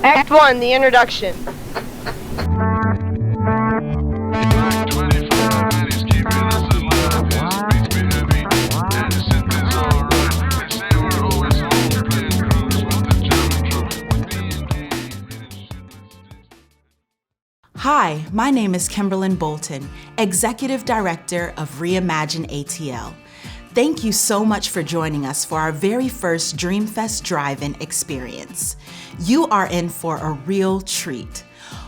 Act 1, the introduction. Hi, my name is Kimberlyn Bolton, Executive Director of Reimagine ATL. Thank you so much for joining us for our very first Dreamfest Drive In experience. You are in for a real treat.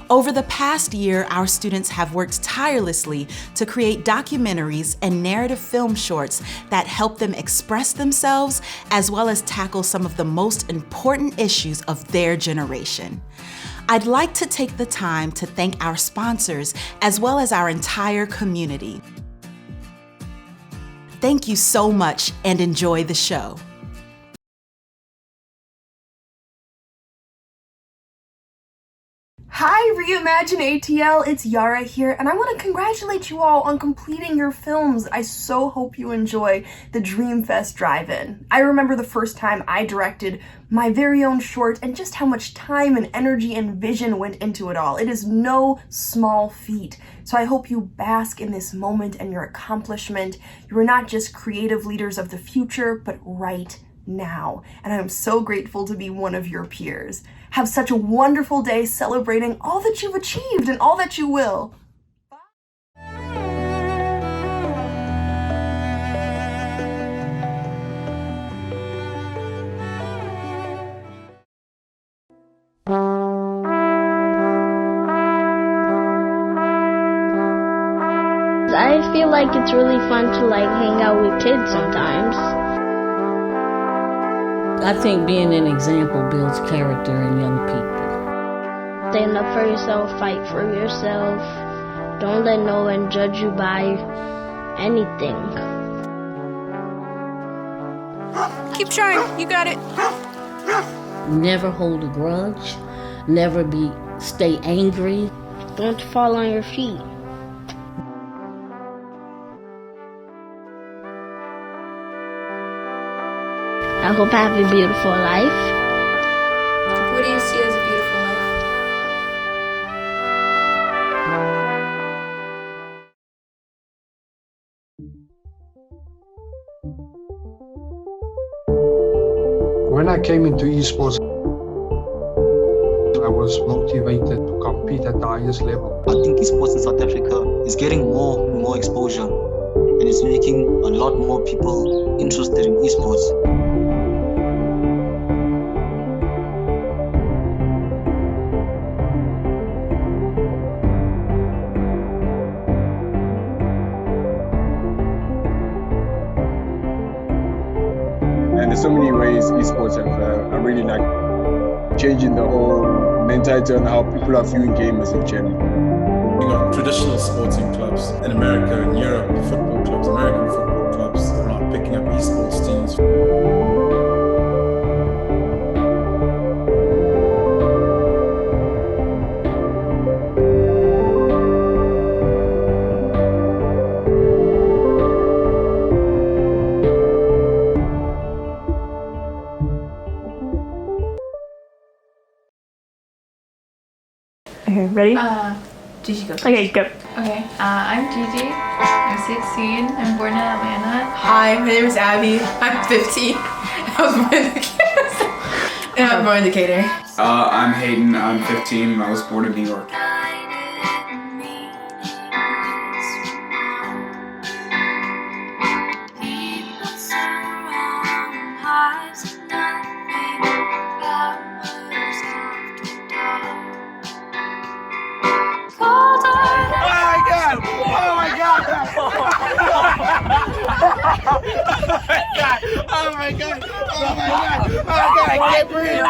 Over the past year, our students have worked tirelessly to create documentaries and narrative film shorts that help them express themselves as well as tackle some of the most important issues of their generation. I'd like to take the time to thank our sponsors as well as our entire community. Thank you so much and enjoy the show. Hi, Reimagine ATL, it's Yara here, and I want to congratulate you all on completing your films. I so hope you enjoy the Dreamfest Drive In. I remember the first time I directed my very own short and just how much time and energy and vision went into it all. It is no small feat. So I hope you bask in this moment and your accomplishment. You are not just creative leaders of the future, but right now. And I am so grateful to be one of your peers. Have such a wonderful day celebrating all that you've achieved and all that you will. I feel like it's really fun to hang out with kids sometimes. I think being an example builds character in young people. Stand up for yourself, fight for yourself. Don't let no one judge you by anything. Keep trying, you got it. Never hold a grudge, stay angry. Don't fall on your feet. I hope I have a beautiful life. What do you see as a beautiful life? When I came into esports, I was motivated to compete at the highest level. I think esports in South Africa is getting more and more exposure, and it's making a lot more people interested in esports. And there's so many ways esports have really changing the whole mentality on how people are viewing gamers in general. You got traditional sporting clubs in America and Europe, football clubs, American football clubs are not picking up esports teams. Okay, ready? Gigi, go. Okay, go. Okay, I'm Gigi. I'm 16. I'm born in Atlanta. Hi, my name is Abby. I'm 15. I was born in Decatur. And I'm born in Decatur. I'm Hayden. I'm 15. I was born in New York. Oh my god! I can't breathe!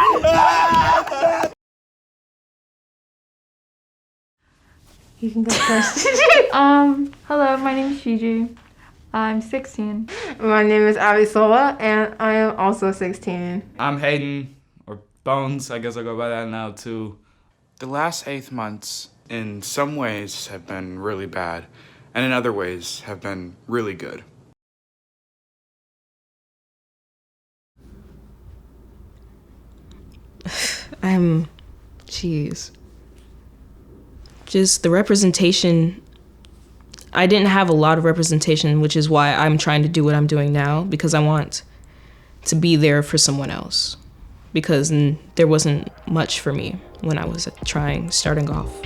You can go first. Hello, my name is Gigi. I'm 16. My name is Abby Sola, and I am also 16. I'm Hayden, or Bones, I guess I go by that now too. The last 8 months, in some ways, have been really bad, and in other ways, have been really good. I'm Jeez. Just the representation. I didn't have a lot of representation, which is why I'm trying to do what I'm doing now, because I want to be there for someone else. Because there wasn't much for me when I was starting off.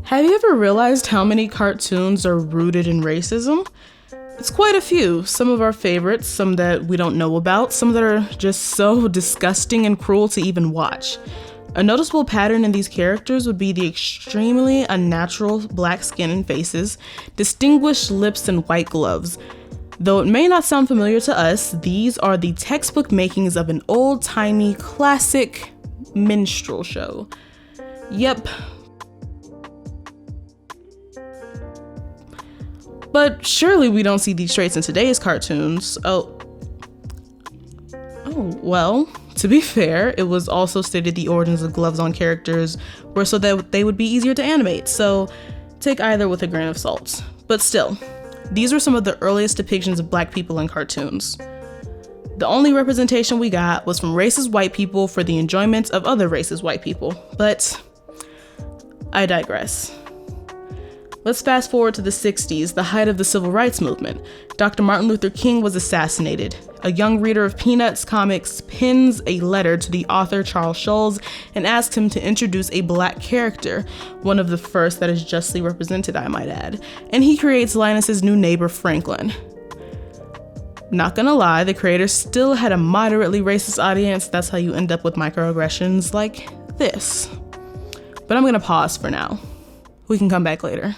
Have you ever realized how many cartoons are rooted in racism? It's quite a few. Some of our favorites, some that we don't know about, some that are just so disgusting and cruel to even watch. A noticeable pattern in these characters would be the extremely unnatural black skin and faces, distinguished lips and white gloves. Though it may not sound familiar to us, these are the textbook makings of an old-timey classic minstrel show. Yep. But surely we don't see these traits in today's cartoons. Oh, well, to be fair, it was also stated the origins of gloves on characters were so that they would be easier to animate, so take either with a grain of salt. But still, these were some of the earliest depictions of black people in cartoons. The only representation we got was from racist white people for the enjoyment of other racist white people, but I digress. Let's fast forward to the 60s, the height of the civil rights movement. Dr. Martin Luther King was assassinated. A young reader of Peanuts comics pens a letter to the author Charles Schulz and asks him to introduce a black character, one of the first that is justly represented, I might add. And he creates Linus's new neighbor, Franklin. Not gonna lie, the creator still had a moderately racist audience. That's how you end up with microaggressions like this. But I'm gonna pause for now. We can come back later.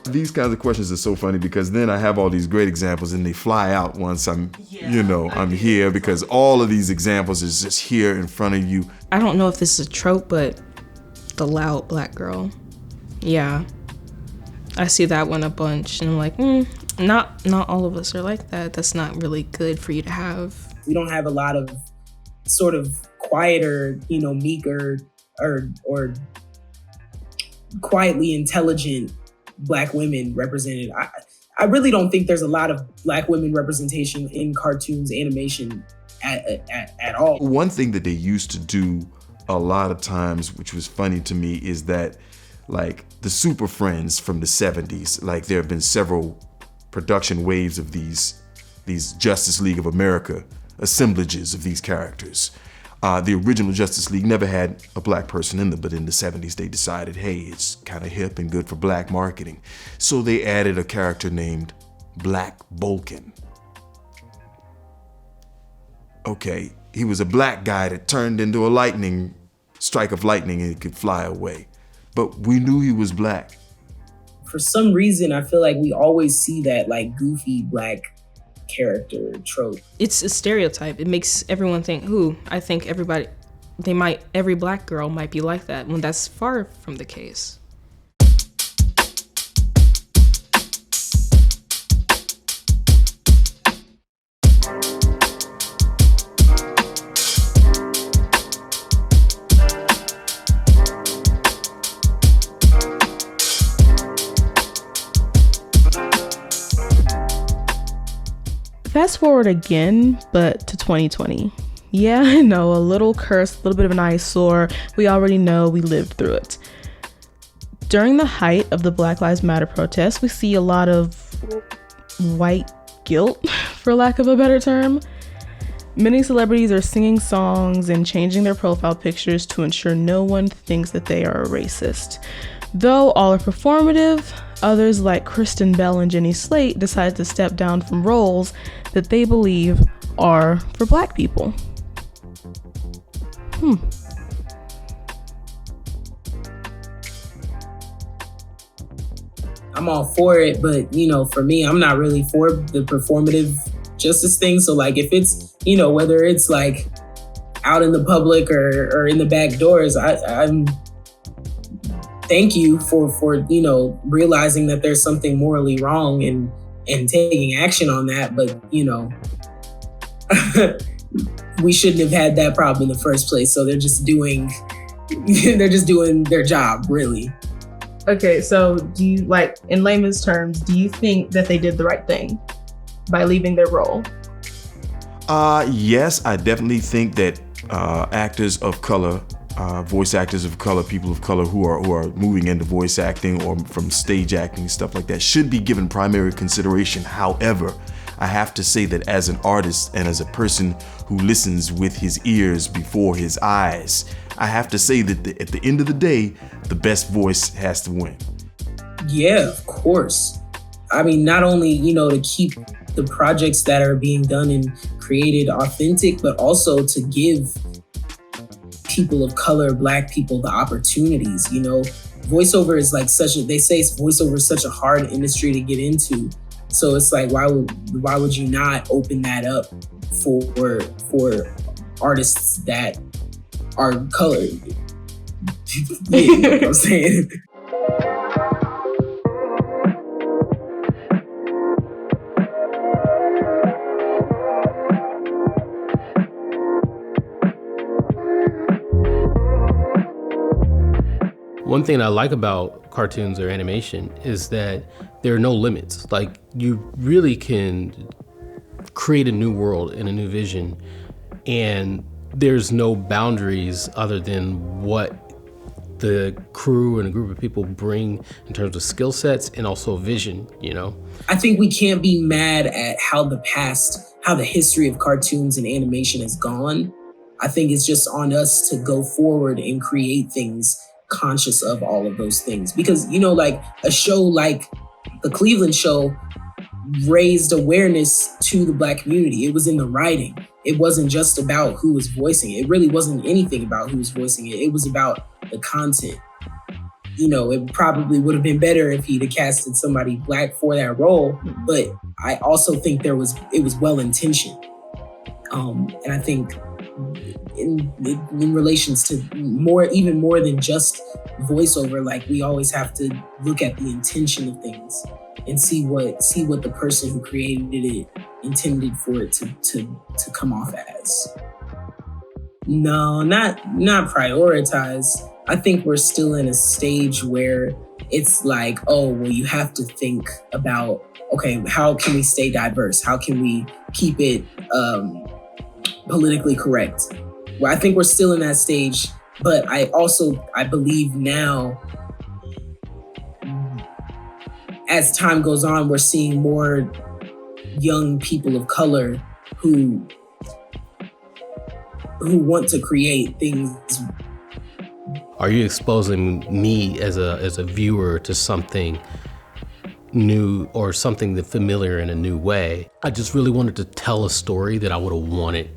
These kinds of questions are so funny because then I have all these great examples and they fly out once I'm here because all of these examples is just here in front of you. I don't know if this is a trope, but the loud black girl. Yeah. I see that one a bunch and I'm like, not all of us are like that. That's not really good for you to have. We don't have a lot of sort of quieter, meeker or quietly intelligent Black women represented. I really don't think there's a lot of Black women representation in cartoons, animation at all. One thing that they used to do a lot of times, which was funny to me, is that like the Super Friends from the 70s, like there have been several production waves of these Justice League of America assemblages of these characters. The original Justice League never had a black person in them, but in the 70s they decided, hey, it's kind of hip and good for black marketing. So they added a character named Black Vulcan. Okay, he was a black guy that turned into a strike of lightning and he could fly away. But we knew he was black. For some reason, I feel like we always see that like goofy black character trope. It's a stereotype. It makes everyone think, I think every black girl might be like that, when that's far from the case. Fast forward again, but to 2020. Yeah, I know, a little curse, a little bit of an eyesore. We already know, we lived through it. During the height of the Black Lives Matter protests, we see a lot of white guilt, for lack of a better term. Many celebrities are singing songs and changing their profile pictures to ensure no one thinks that they are a racist. Though all are performative, others like Kristen Bell and Jenny Slate decide to step down from roles that they believe are for black people. I'm all for it, but for me, I'm not really for the performative justice thing. So like if it's, whether it's like out in the public or in the back doors, thank you for you know, realizing that there's something morally wrong and taking action on that. But, you know, we shouldn't have had that problem in the first place. So they're just doing their job, really. Okay, so do you, like, in layman's terms, do you think that they did the right thing by leaving their role? Yes, I definitely think that actors of color, voice actors of color, people of color who are moving into voice acting or from stage acting, stuff like that, should be given primary consideration. However, I have to say that as an artist and as a person who listens with his ears before his eyes, I have to say that at the end of the day, the best voice has to win. Yeah, of course. I mean, not only, you know, to keep the projects that are being done and created authentic, but also to give people of color, Black people, the opportunities. You know, voiceover is like they say voiceover is such a hard industry to get into. So it's like, why would you not open that up for artists that are colored? You know what I'm saying? One thing I like about cartoons or animation is that there are no limits. Like, you really can create a new world and a new vision, and there's no boundaries other than what the crew and a group of people bring in terms of skill sets and also vision, you know? I think we can't be mad at how the history of cartoons and animation has gone. I think it's just on us to go forward and create things conscious of all of those things. Because, you know, like a show like the Cleveland Show raised awareness to the Black community. It was in the writing. It wasn't just about who was voicing it. It really wasn't anything about who was voicing it. It was about the content. You know, it probably would have been better if he'd have casted somebody Black for that role, but I also think it was well intentioned. And I think in relations to even more than just voiceover, like, we always have to look at the intention of things and see what the person who created it intended for it to come off as. No, not prioritize. I think we're still in a stage where it's like, oh, well, you have to think about, okay, how can we stay diverse? How can we keep it politically correct? Well, I think we're still in that stage, but I believe now, as time goes on, we're seeing more young people of color who want to create things. Are you exposing me as a viewer to something new or something that familiar in a new way? I just really wanted to tell a story that I would have wanted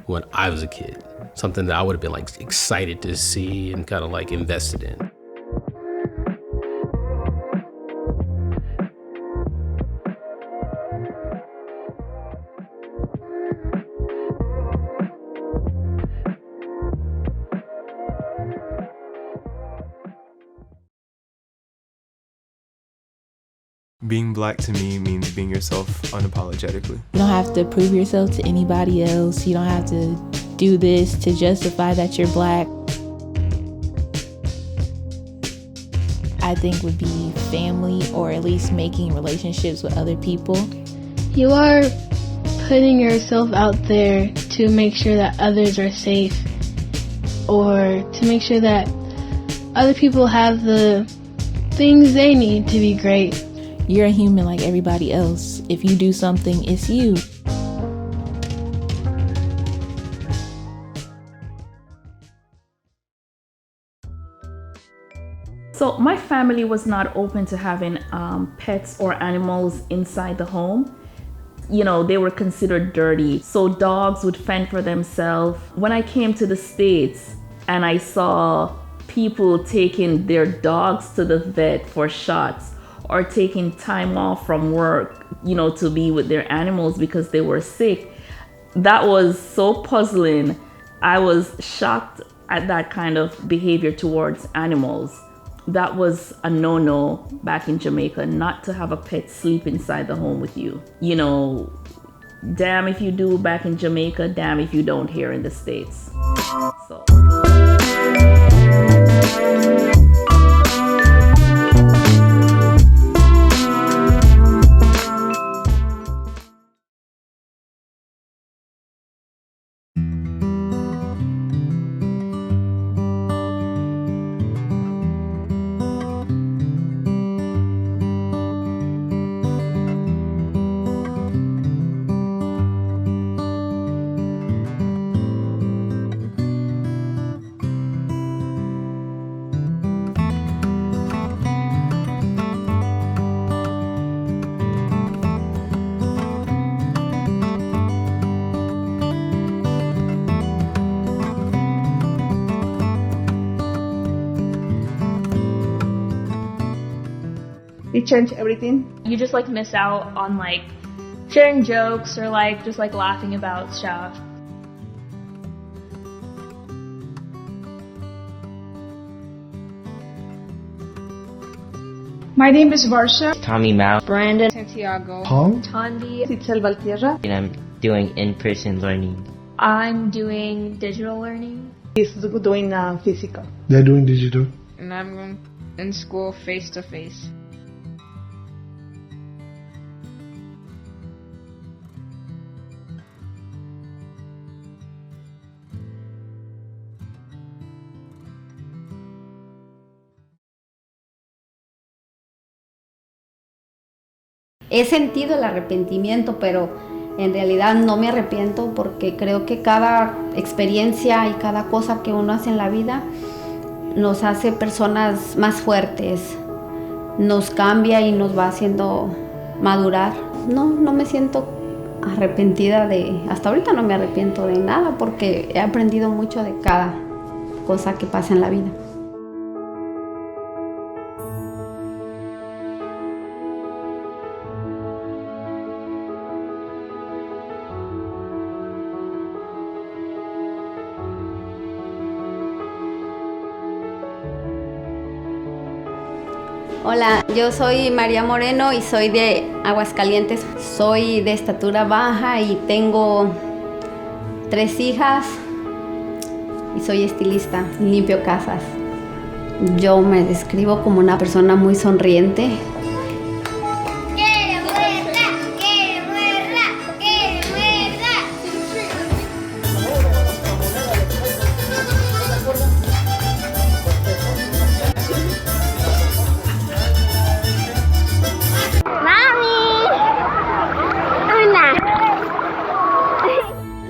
when I was a kid. Something that I would have been like excited to see and kind of like invested in. Being Black to me means being yourself unapologetically. You don't have to prove yourself to anybody else. You don't have to do this to justify that you're Black. I think would be family, or at least making relationships with other people. You are putting yourself out there to make sure that others are safe, or to make sure that other people have the things they need to be great. You're a human like everybody else. If you do something, it's you. So my family was not open to having pets or animals inside the home. You know, they were considered dirty. So dogs would fend for themselves. When I came to the States and I saw people taking their dogs to the vet for shots, or taking time off from work, you know, to be with their animals because they were sick, that was so puzzling. I was shocked at that kind of behavior towards animals. that was a no-no back in Jamaica, not to have a pet sleep inside the home with you. You know, damn if you do back in Jamaica, damn if you don't here in the States. So. It changed everything. You just like miss out on like sharing jokes or like just like laughing about stuff. My name is Varsha. Tommy Mao. Brandon. Santiago. Paul. Tanvi. Titzel Valtierra. And I'm doing in-person learning. I'm doing digital learning. He's doing physical. They're doing digital. And I'm going in school face to face. He sentido el arrepentimiento, pero en realidad no me arrepiento porque creo que cada experiencia y cada cosa que uno hace en la vida nos hace personas más fuertes, nos cambia y nos va haciendo madurar. No me siento arrepentida hasta ahorita no me arrepiento de nada porque he aprendido mucho de cada cosa que pasa en la vida. Hola, yo soy María Moreno y soy de Aguascalientes. Soy de estatura baja y tengo 3 hijas y soy estilista, limpio casas. Yo me describo como una persona muy sonriente.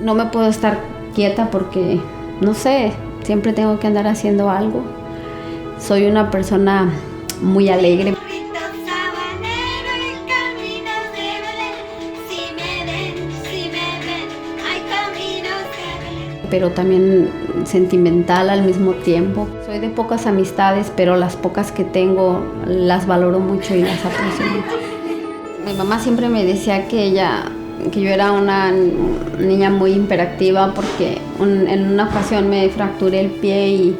No me puedo estar quieta porque, no sé, siempre tengo que andar haciendo algo. Soy una persona muy alegre. Pero también sentimental al mismo tiempo. Soy de pocas amistades, pero las pocas que tengo las valoro mucho y las aprecio mucho. Mi mamá siempre me decía que yo era una niña muy hiperactiva porque en una ocasión me fracturé el pie y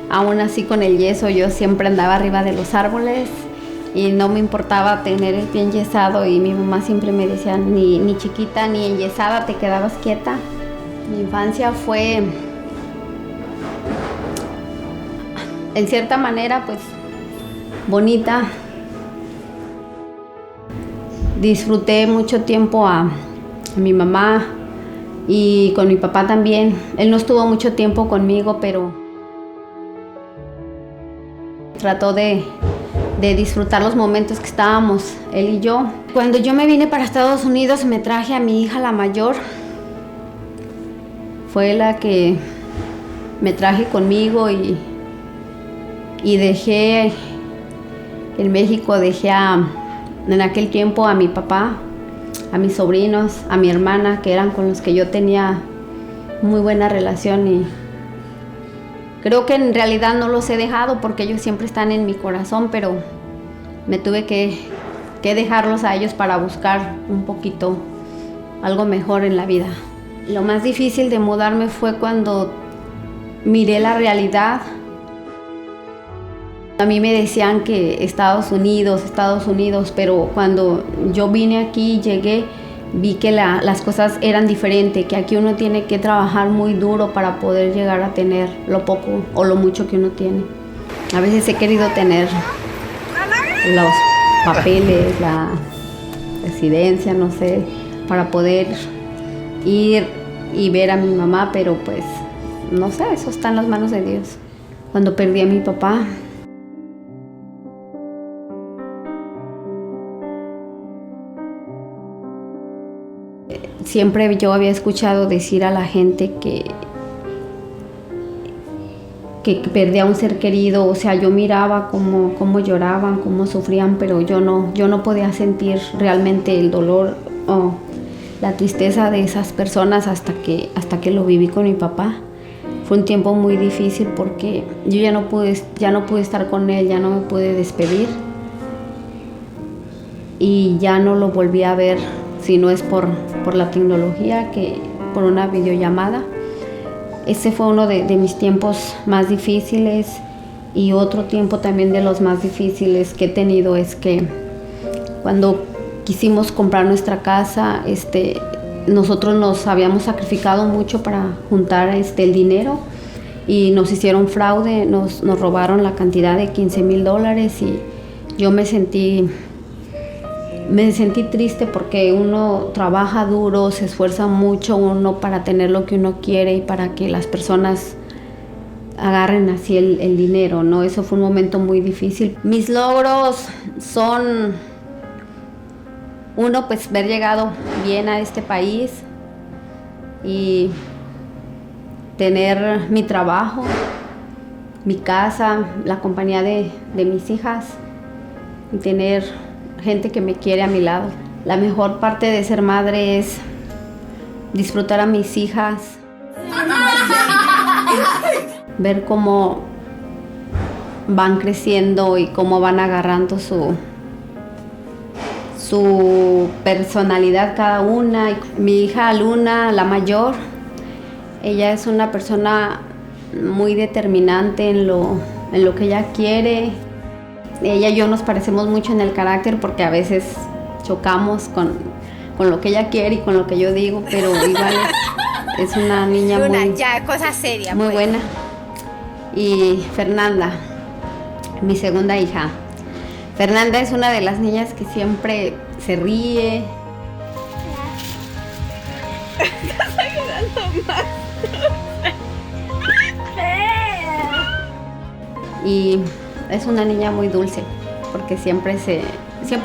aún así con el yeso yo siempre andaba arriba de los árboles y no me importaba tener el pie enyesado y mi mamá siempre me decía ni chiquita ni enyesada te quedabas quieta. Mi infancia fue en cierta manera pues bonita. Disfruté mucho tiempo a mi mamá y con mi papá también. Él no estuvo mucho tiempo conmigo, pero trató de disfrutar los momentos que estábamos él y yo. Cuando yo me vine para Estados Unidos me traje a mi hija la mayor. Fue la que me traje conmigo y dejé en México, en aquel tiempo a mi papá, a mis sobrinos, a mi hermana, que eran con los que yo tenía muy buena relación y creo que en realidad no los he dejado porque ellos siempre están en mi corazón, pero me tuve que dejarlos a ellos para buscar un poquito algo mejor en la vida. Lo más difícil de mudarme fue cuando miré la realidad A mí me decían que Estados Unidos, pero cuando yo vine aquí, llegué, vi que las cosas eran diferentes, que aquí uno tiene que trabajar muy duro para poder llegar a tener lo poco o lo mucho que uno tiene. A veces he querido tener los papeles, la residencia, no sé, para poder ir y ver a mi mamá, pero pues no sé, eso está en las manos de Dios. Cuando perdí a mi papá, siempre yo había escuchado decir a la gente que perdía a un ser querido, o sea, yo miraba cómo lloraban, cómo sufrían, pero yo no podía sentir realmente el dolor o la tristeza de esas personas hasta que lo viví con mi papá. Fue un tiempo muy difícil porque yo ya no pude estar con él, ya no me pude despedir y ya no lo volví a ver, si no es por la tecnología, que por una videollamada. Ese fue uno de mis tiempos más difíciles, y otro tiempo también de los más difíciles que he tenido es que cuando quisimos comprar nuestra casa, nosotros nos habíamos sacrificado mucho para juntar el dinero y nos hicieron fraude, nos robaron la cantidad de $15,000 y yo me sentí triste porque uno trabaja duro, se esfuerza mucho uno para tener lo que uno quiere y para que las personas agarren así el dinero, ¿no? Eso fue un momento muy difícil. Mis logros son, uno, pues haber llegado bien a este país y tener mi trabajo, mi casa, la compañía de mis hijas y tener gente que me quiere a mi lado. La mejor parte de ser madre es disfrutar a mis hijas, ver cómo van creciendo y cómo van agarrando su personalidad cada una. Mi hija Luna, la mayor, ella es una persona muy determinante en lo que ella quiere. Ella y yo nos parecemos mucho en el carácter porque a veces chocamos con lo que ella quiere y con lo que yo digo, pero igual es una niña Luna, ya, cosa seria, muy pues. buena. Y Fernanda, mi segunda hija. Fernanda es una de las niñas que siempre se ríe. Estás ayudando más. Y es una niña muy dulce porque siempre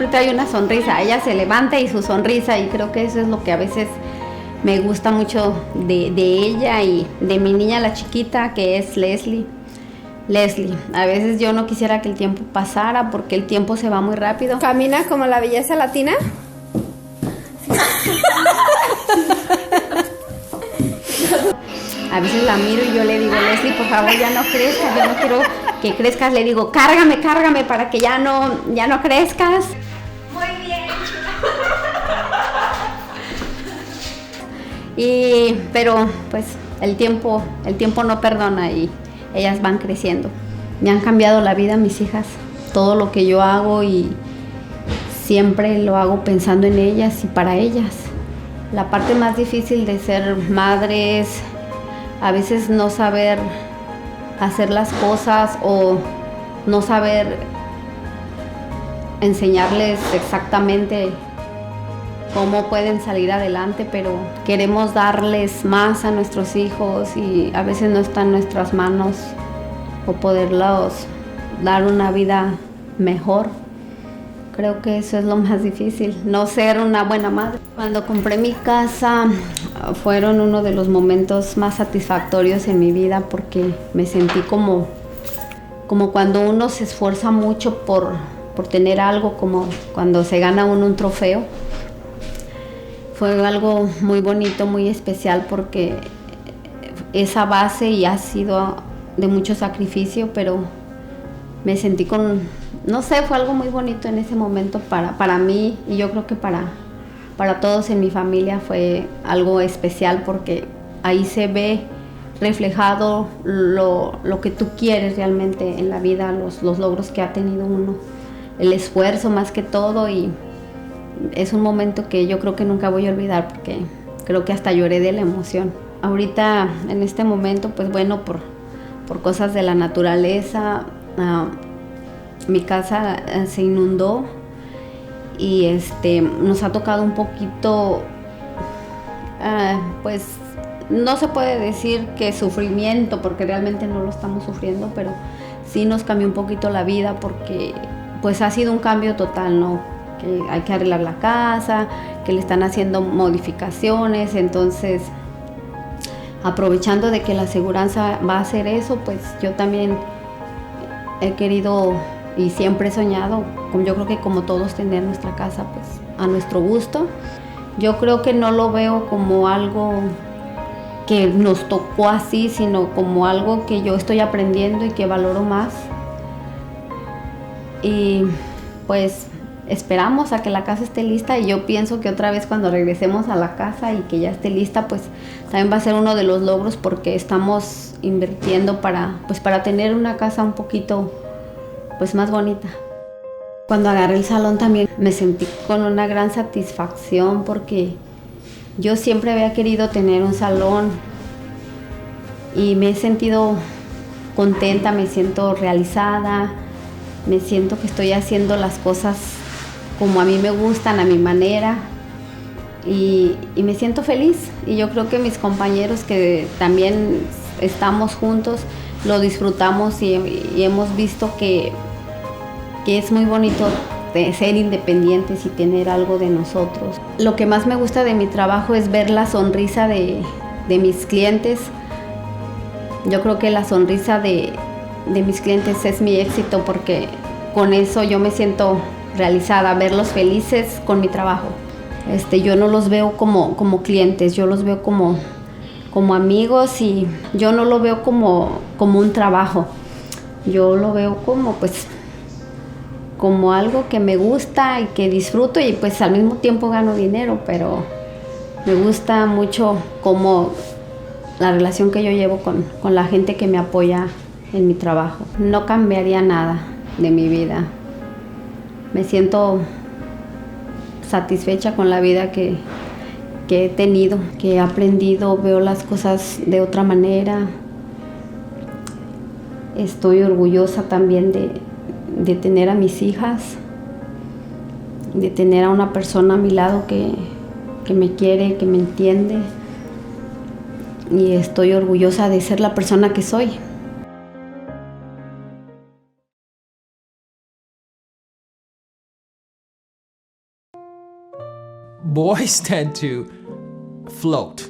trae una sonrisa. Ella se levanta y su sonrisa, y creo que eso es lo que a veces me gusta mucho de ella y de mi niña, la chiquita, que es Leslie. A veces yo no quisiera que el tiempo pasara porque el tiempo se va muy rápido. ¿Camina como la belleza latina? A veces la miro y yo le digo, Leslie, por favor, ya no crezcas, yo no quiero que crezcas. Le digo, cárgame para que ya no crezcas. Muy bien. Pero pues el tiempo no perdona y ellas van creciendo. Me han cambiado la vida mis hijas, todo lo que yo hago, y siempre lo hago pensando en ellas y para ellas. La parte más difícil de ser madre es a veces no saber hacer las cosas o no saber enseñarles exactamente cómo pueden salir adelante, pero queremos darles más a nuestros hijos y a veces no está en nuestras manos o poderlos dar una vida mejor. Creo que eso es lo más difícil, no ser una buena madre. Cuando compré mi casa fueron uno de los momentos más satisfactorios en mi vida porque me sentí como cuando uno se esfuerza mucho por tener algo, como cuando se gana uno un trofeo. Fue algo muy bonito, muy especial porque esa base y ha sido de mucho sacrificio, pero me sentí no sé, fue algo muy bonito en ese momento para mí, y yo creo que para todos en mi familia fue algo especial porque ahí se ve reflejado lo que tú quieres realmente en la vida, los logros que ha tenido uno, el esfuerzo más que todo, y es un momento que yo creo que nunca voy a olvidar porque creo que hasta lloré de la emoción. Ahorita, en este momento, pues bueno, por cosas de la naturaleza, mi casa se inundó y nos ha tocado un poquito, pues no se puede decir que sufrimiento, porque realmente no lo estamos sufriendo, pero sí nos cambió un poquito la vida porque pues ha sido un cambio total, ¿no? Que hay que arreglar la casa, que le están haciendo modificaciones, entonces aprovechando de que la aseguranza va a hacer eso, pues yo también he querido y siempre he soñado, yo creo que como todos, tener nuestra casa pues a nuestro gusto. Yo creo que no lo veo como algo que nos tocó así, sino como algo que yo estoy aprendiendo y que valoro más. Y pues esperamos a que la casa esté lista, y yo pienso que otra vez cuando regresemos a la casa y que ya esté lista, pues también va a ser uno de los logros, porque estamos invirtiendo para tener una casa un poquito pues más bonita. Cuando agarré el salón también me sentí con una gran satisfacción, porque yo siempre había querido tener un salón y me he sentido contenta, me siento realizada, me siento que estoy haciendo las cosas como a mí me gustan, a mi manera, y me siento feliz. Y yo creo que mis compañeros que también estamos juntos lo disfrutamos y hemos visto que es muy bonito de ser independientes y tener algo de nosotros. Lo que más me gusta de mi trabajo es ver la sonrisa de mis clientes. Yo creo que la sonrisa de mis clientes es mi éxito, porque con eso yo me siento realizada, verlos felices con mi trabajo. Yo no los veo como clientes, yo los veo como amigos, y yo no lo veo como un trabajo. Yo lo veo como algo que me gusta y que disfruto, y pues al mismo tiempo gano dinero, pero me gusta mucho como la relación que yo llevo con la gente que me apoya en mi trabajo. No cambiaría nada de mi vida. Me siento satisfecha con la vida que he tenido, que he aprendido, veo las cosas de otra manera. Estoy orgullosa también de tener a mis hijas, de tener a una persona a mi lado que me quiere, que me entiende, y estoy orgullosa de ser la persona que soy. Boys tend to float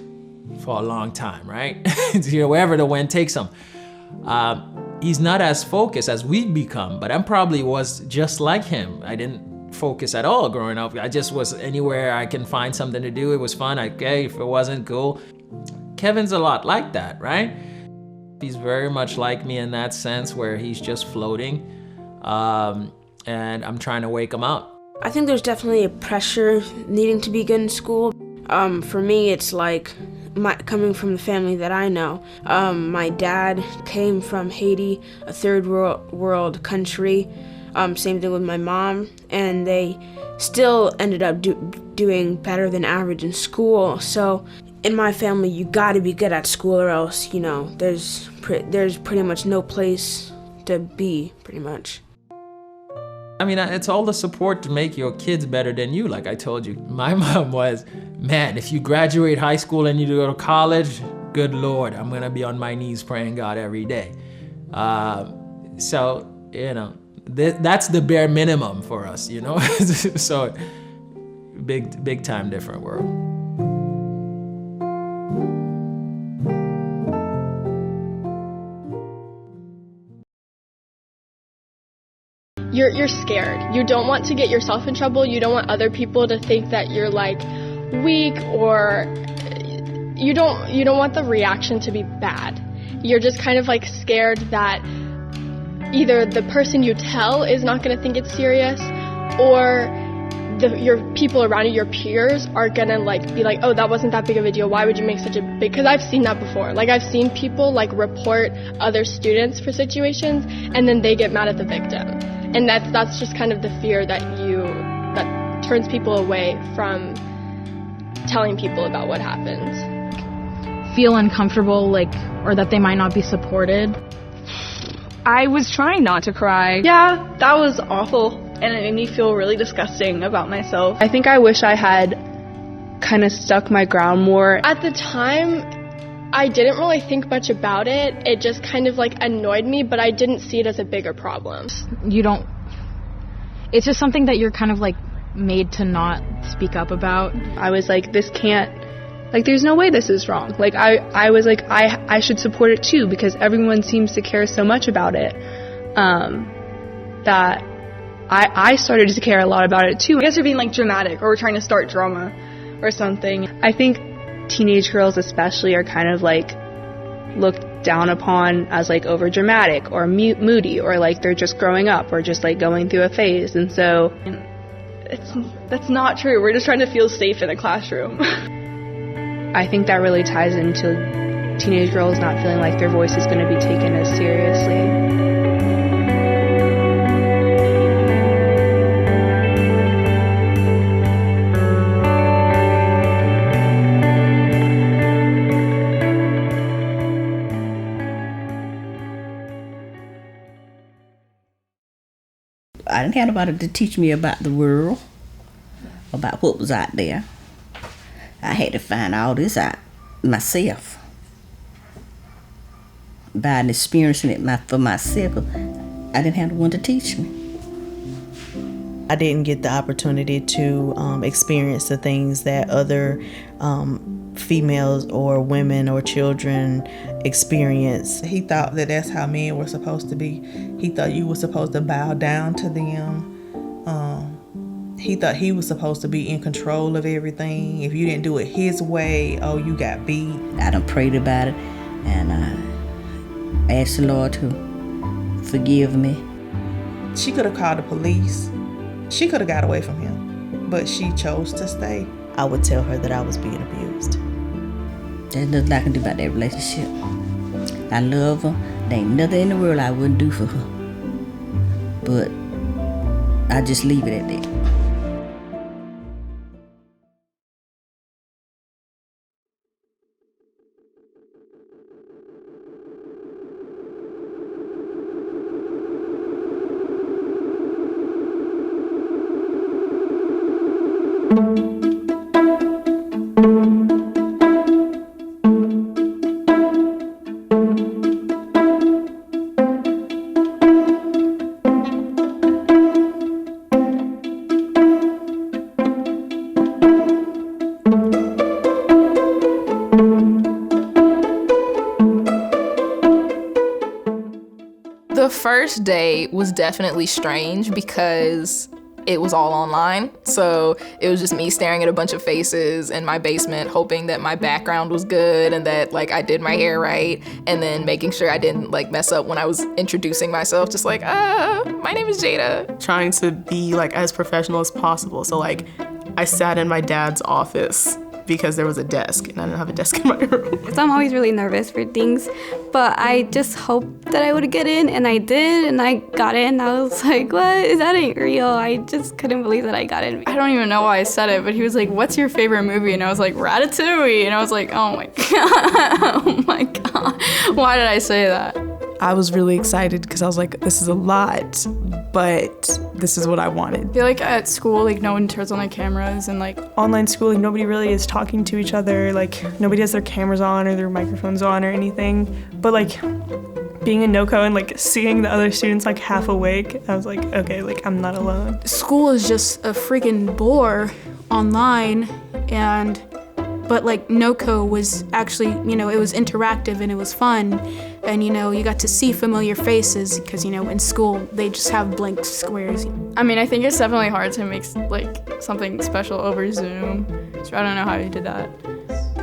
for a long time, right? Wherever the wind takes them. He's not as focused as we've become, but I probably was just like him. I didn't focus at all growing up. I just was anywhere I can find something to do. It was fun. Okay, if it wasn't, cool. Kevin's a lot like that, right? He's very much like me in that sense, where he's just floating, and I'm trying to wake him up. I think there's definitely a pressure needing to be good in school. For me, it's like coming from the family that I know. My dad came from Haiti, a third world country. Same thing with my mom, and they still ended up doing better than average in school. So in my family, you gotta be good at school, or else, there's pretty much no place to be, pretty much. I mean, it's all the support to make your kids better than you, like I told you. My mom was, man, if you graduate high school and you go to college, good Lord, I'm gonna be on my knees praying God every day. So, that's the bare minimum for us, So, big time different world. You're scared. You don't want to get yourself in trouble. You don't want other people to think that you're like weak, or you don't want the reaction to be bad. You're just kind of like scared that either the person you tell is not going to think it's serious, or your people around you, your peers, are gonna like be like, oh, that wasn't that big of a deal. Why would you make such a big? Because I've seen that before. Like I've seen people like report other students for situations, and then they get mad at the victim, and that's just kind of the fear that turns people away from telling people about what happened. Feel uncomfortable, like, or that they might not be supported. I was trying not to cry. Yeah, that was awful, and it made me feel really disgusting about myself. I think I wish I had kind of stuck my ground more. At the time, I didn't really think much about it. It just kind of like annoyed me, but I didn't see it as a bigger problem. It's just something that you're kind of like made to not speak up about. I was like, this can't, like, there's no way this is wrong. Like, I was like, I should support it too, because everyone seems to care so much about it, that I started to care a lot about it too. I guess we're being like dramatic, or we're trying to start drama or something. I think teenage girls especially are kind of like looked down upon as like over dramatic or moody, or like they're just growing up or just like going through a phase. And so that's not true. We're just trying to feel safe in a classroom. I think that really ties into teenage girls not feeling like their voice is going to be taken as seriously. I didn't have nobody to teach me about the world, about what was out there. I had to find all this out myself. By experiencing it for myself, I didn't have one to teach me. I didn't get the opportunity to experience the things that other females or women or children experience. He thought that that's how men were supposed to be. He thought you were supposed to bow down to them. He thought he was supposed to be in control of everything. If you didn't do it his way, oh, you got beat. I done prayed about it, and I asked the Lord to forgive me. She could have called the police. She could have got away from him, but she chose to stay. I would tell her that I was being abused. There's nothing I can do about that relationship. I love her. There ain't nothing in the world I wouldn't do for her. But I just leave it at that. The first day was definitely strange because it was all online. So it was just me staring at a bunch of faces in my basement, hoping that my background was good and that like I did my hair right, and then making sure I didn't like mess up when I was introducing myself, just like, my name is Jada. Trying to be like as professional as possible. So like I sat in my dad's office because there was a desk and I didn't have a desk in my room. So I'm always really nervous for things, but I just hoped that I would get in, and I did, and I got in. I was like, what? That ain't real. I just couldn't believe that I got in. I don't even know why I said it, but he was like, what's your favorite movie? And I was like, Ratatouille. And I was like, oh my God, oh my God. Why did I say that? I was really excited because I was like, this is a lot, but this is what I wanted. I feel like at school, like no one turns on their cameras, and like online school, like nobody really is talking to each other. Like nobody has their cameras on or their microphones on or anything. But like being in NOCO and like seeing the other students like half awake, I was like, okay, like I'm not alone. School is just a freaking bore online, but like NOCO was actually, it was interactive and it was fun. And, you got to see familiar faces because, in school, they just have blank squares. I mean, I think it's definitely hard to make, like, something special over Zoom. So I don't know how you did that.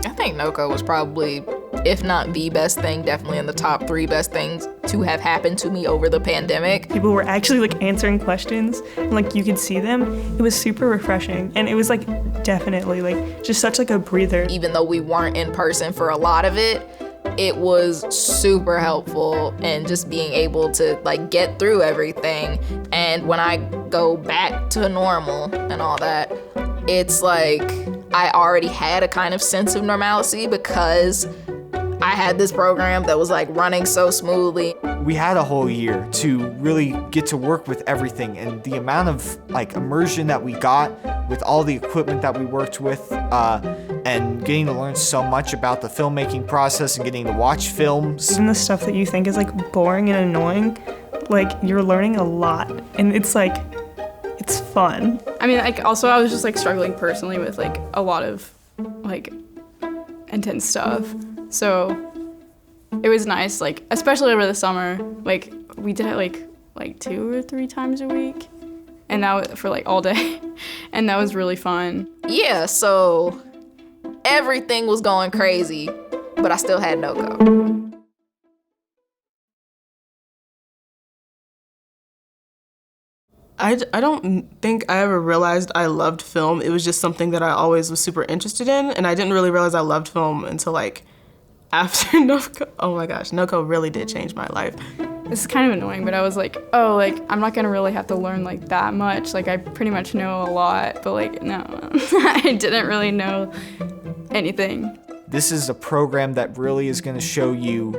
I think NOCO was probably if not the best thing, definitely in the top 3 best things to have happened to me over the pandemic. People were actually like answering questions and like you could see them. It was super refreshing, and it was like definitely like just such like a breather. Even though we weren't in person for a lot of it, it was super helpful and just being able to like get through everything. And when I go back to normal and all that, it's like I already had a kind of sense of normalcy because I had this program that was like running so smoothly. We had a whole year to really get to work with everything, and the amount of like immersion that we got with all the equipment that we worked with, and getting to learn so much about the filmmaking process and getting to watch films. Even the stuff that you think is like boring and annoying, like you're learning a lot, and it's like, it's fun. I mean, like, also I was just like struggling personally with like a lot of like intense stuff. So it was nice, like, especially over the summer, like we did it like 2 or 3 times a week, and that was for like all day, and that was really fun. Yeah, so everything was going crazy, but I still had no-co. I don't think I ever realized I loved film. It was just something that I always was super interested in, and I didn't really realize I loved film until like after no-co. Oh my gosh, no-co really did change my life. This is kind of annoying, but I was like, oh, like, I'm not gonna really have to learn like that much. Like, I pretty much know a lot, but like, no, I didn't really know anything. This is a program that really is gonna show you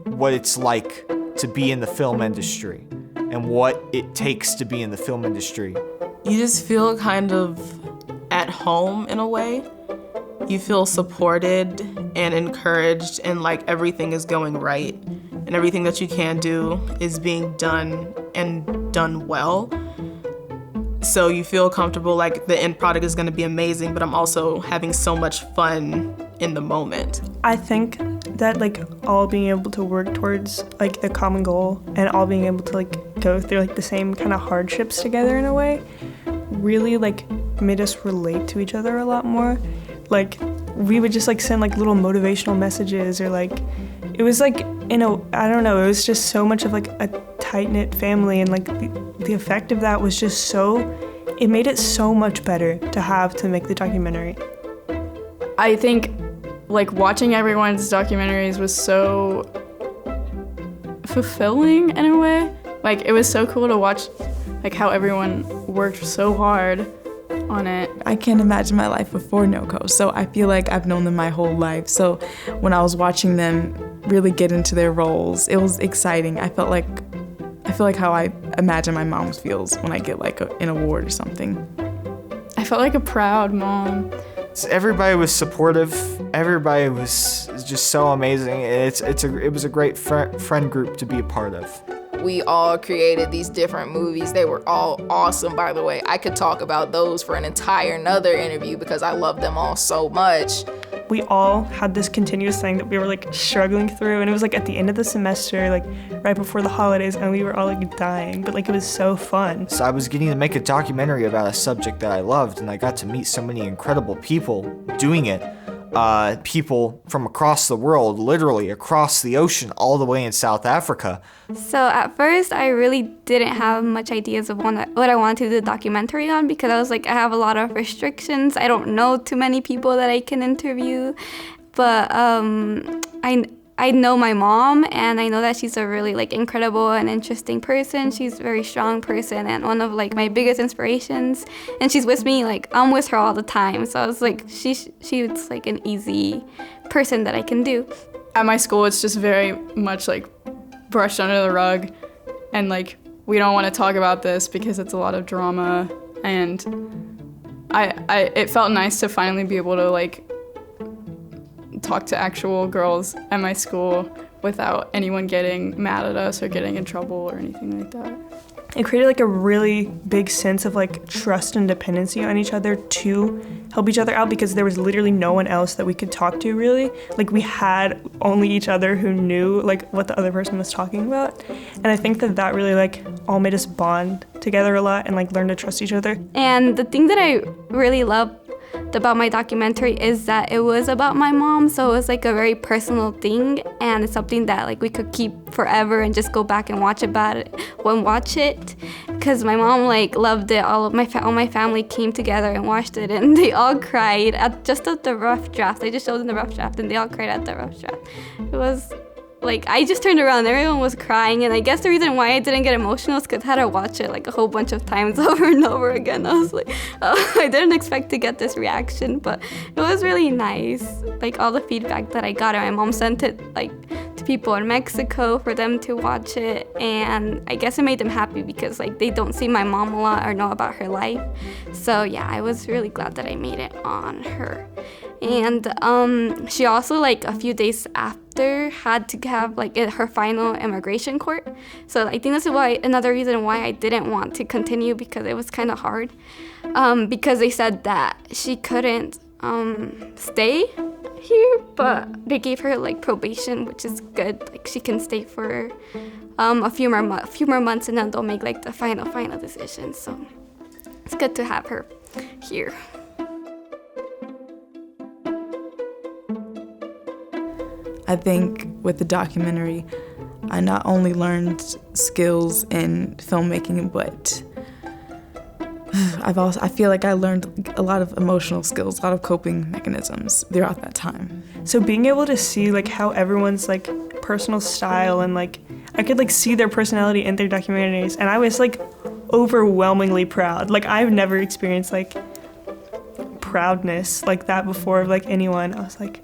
what it's like to be in the film industry and what it takes to be in the film industry. You just feel kind of at home in a way. You feel supported and encouraged, and like everything is going right, and everything that you can do is being done and done well. So you feel comfortable, like the end product is gonna be amazing, but I'm also having so much fun in the moment. I think that like all being able to work towards like the common goal and all being able to like go through like the same kind of hardships together in a way really like made us relate to each other a lot more. Like we would just like send like little motivational messages, or like it was like I don't know, it was just so much of like a tight-knit family, and like the effect of that was just so, it made it so much better to make the documentary. I think like watching everyone's documentaries was so fulfilling in a way. Like it was so cool to watch like how everyone worked so hard on it. I can't imagine my life before no-co, so I feel like I've known them my whole life. So when I was watching them really get into their roles, it was exciting. I feel like how I imagine my mom feels when I get like an award or something. I felt like a proud mom. Everybody was supportive. Everybody was just so amazing. It was a great friend group to be a part of. We all created these different movies. They were all awesome, by the way. I could talk about those for an entire another interview because I love them all so much. We all had this continuous thing that we were like struggling through, and it was like at the end of the semester, like right before the holidays, and we were all like dying, but like it was so fun. So I was getting to make a documentary about a subject that I loved, and I got to meet so many incredible people doing it. People from across the world, literally across the ocean, all the way in South Africa. So at first, I really didn't have much ideas of what I wanted to do the documentary on, because I was like, I have a lot of restrictions. I don't know too many people that I can interview, but I know my mom, and I know that she's a really like incredible and interesting person. She's a very strong person and one of like my biggest inspirations. And she's with me, like I'm with her all the time. So I was like, she's like an easy person that I can do. At my school, it's just very much like brushed under the rug, and like we don't want to talk about this because it's a lot of drama. And it felt nice to finally be able to like talk to actual girls at my school without anyone getting mad at us or getting in trouble or anything like that. It created like a really big sense of like trust and dependency on each other to help each other out, because there was literally no one else that we could talk to really. Like we had only each other who knew like what the other person was talking about. And I think that really like all made us bond together a lot and like learn to trust each other. And the thing that I really love about my documentary is that it was about my mom, so it was like a very personal thing, and it's something that like we could keep forever and just go back and watch it because my mom like loved it. All my family came together and watched it, and they all cried at the rough draft. I just showed them the rough draft, and they all cried at the rough draft. It was like, I just turned around, everyone was crying, and I guess the reason why I didn't get emotional is because I had to watch it like a whole bunch of times over and over again. I was like, I didn't expect to get this reaction, but it was really nice. Like, all the feedback that I got, and my mom sent it like to people in Mexico for them to watch it, and I guess it made them happy because like they don't see my mom a lot or know about her life. So yeah, I was really glad that I made it on her. And she also, like, a few days after had to have like her final immigration court. So I think that's another reason why I didn't want to continue, because it was kind of hard. Because they said that she couldn't stay here, but they gave her like probation, which is good. Like, she can stay for a few more months, and then they'll make like the final decision. So it's good to have her here. I think with the documentary, I not only learned skills in filmmaking, but I feel like I learned a lot of emotional skills, a lot of coping mechanisms throughout that time. So being able to see like how everyone's like personal style, and like I could like see their personality in their documentaries, and I was like overwhelmingly proud. Like, I've never experienced like proudness like that before of like anyone. I was like,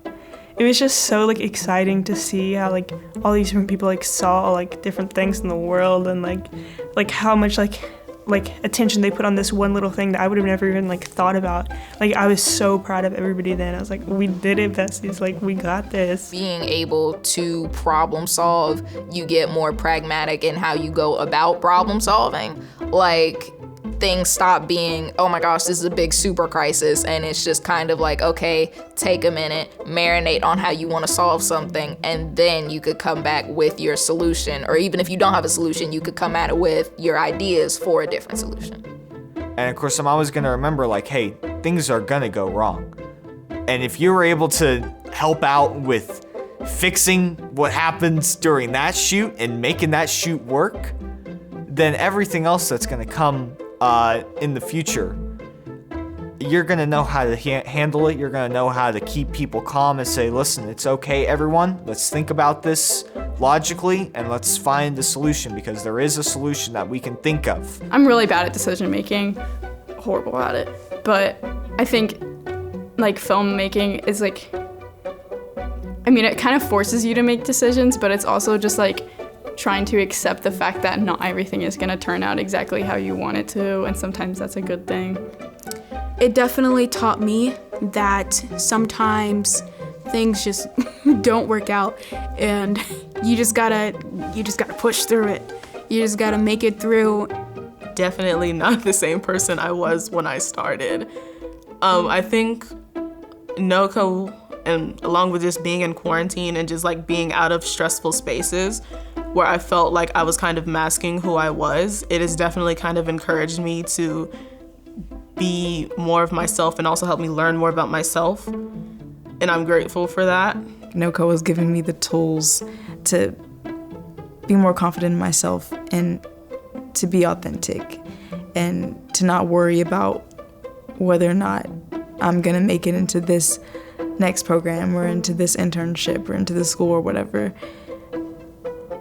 it was just so like exciting to see how like all these different people like saw like different things in the world, and like how much like attention they put on this one little thing that I would have never even like thought about. Like, I was so proud of everybody then. I was like, we did it, besties. Like, we got this. Being able to problem solve, you get more pragmatic in how you go about problem solving. Like, things stop being, oh my gosh, this is a big super crisis, and it's just kind of like, okay, take a minute, marinate on how you want to solve something, and then you could come back with your solution. Or even if you don't have a solution, you could come at it with your ideas for a different solution. And of course, I'm always gonna remember, like, hey, things are gonna go wrong. And if you were able to help out with fixing what happens during that shoot and making that shoot work, then everything else that's gonna come in the future, you're gonna know how to handle it. You're gonna know how to keep people calm and say, listen, it's okay, everyone. Let's think about this logically, and let's find a solution, because there is a solution that we can think of. I'm really bad at decision making, horrible at it. But I think like filmmaking is like, I mean, it kind of forces you to make decisions, but it's also just like trying to accept the fact that not everything is going to turn out exactly how you want it to, and sometimes that's a good thing. It definitely taught me that sometimes things just don't work out, and you just gotta push through it. You just gotta make it through. Definitely not the same person I was when I started. I think NOCO, and along with just being in quarantine and just like being out of stressful spaces where I felt like I was kind of masking who I was, it has definitely kind of encouraged me to be more of myself, and also help me learn more about myself. And I'm grateful for that. NOCO has given me the tools to be more confident in myself, and to be authentic, and to not worry about whether or not I'm gonna make it into this next program, or into this internship, or into this school, or whatever.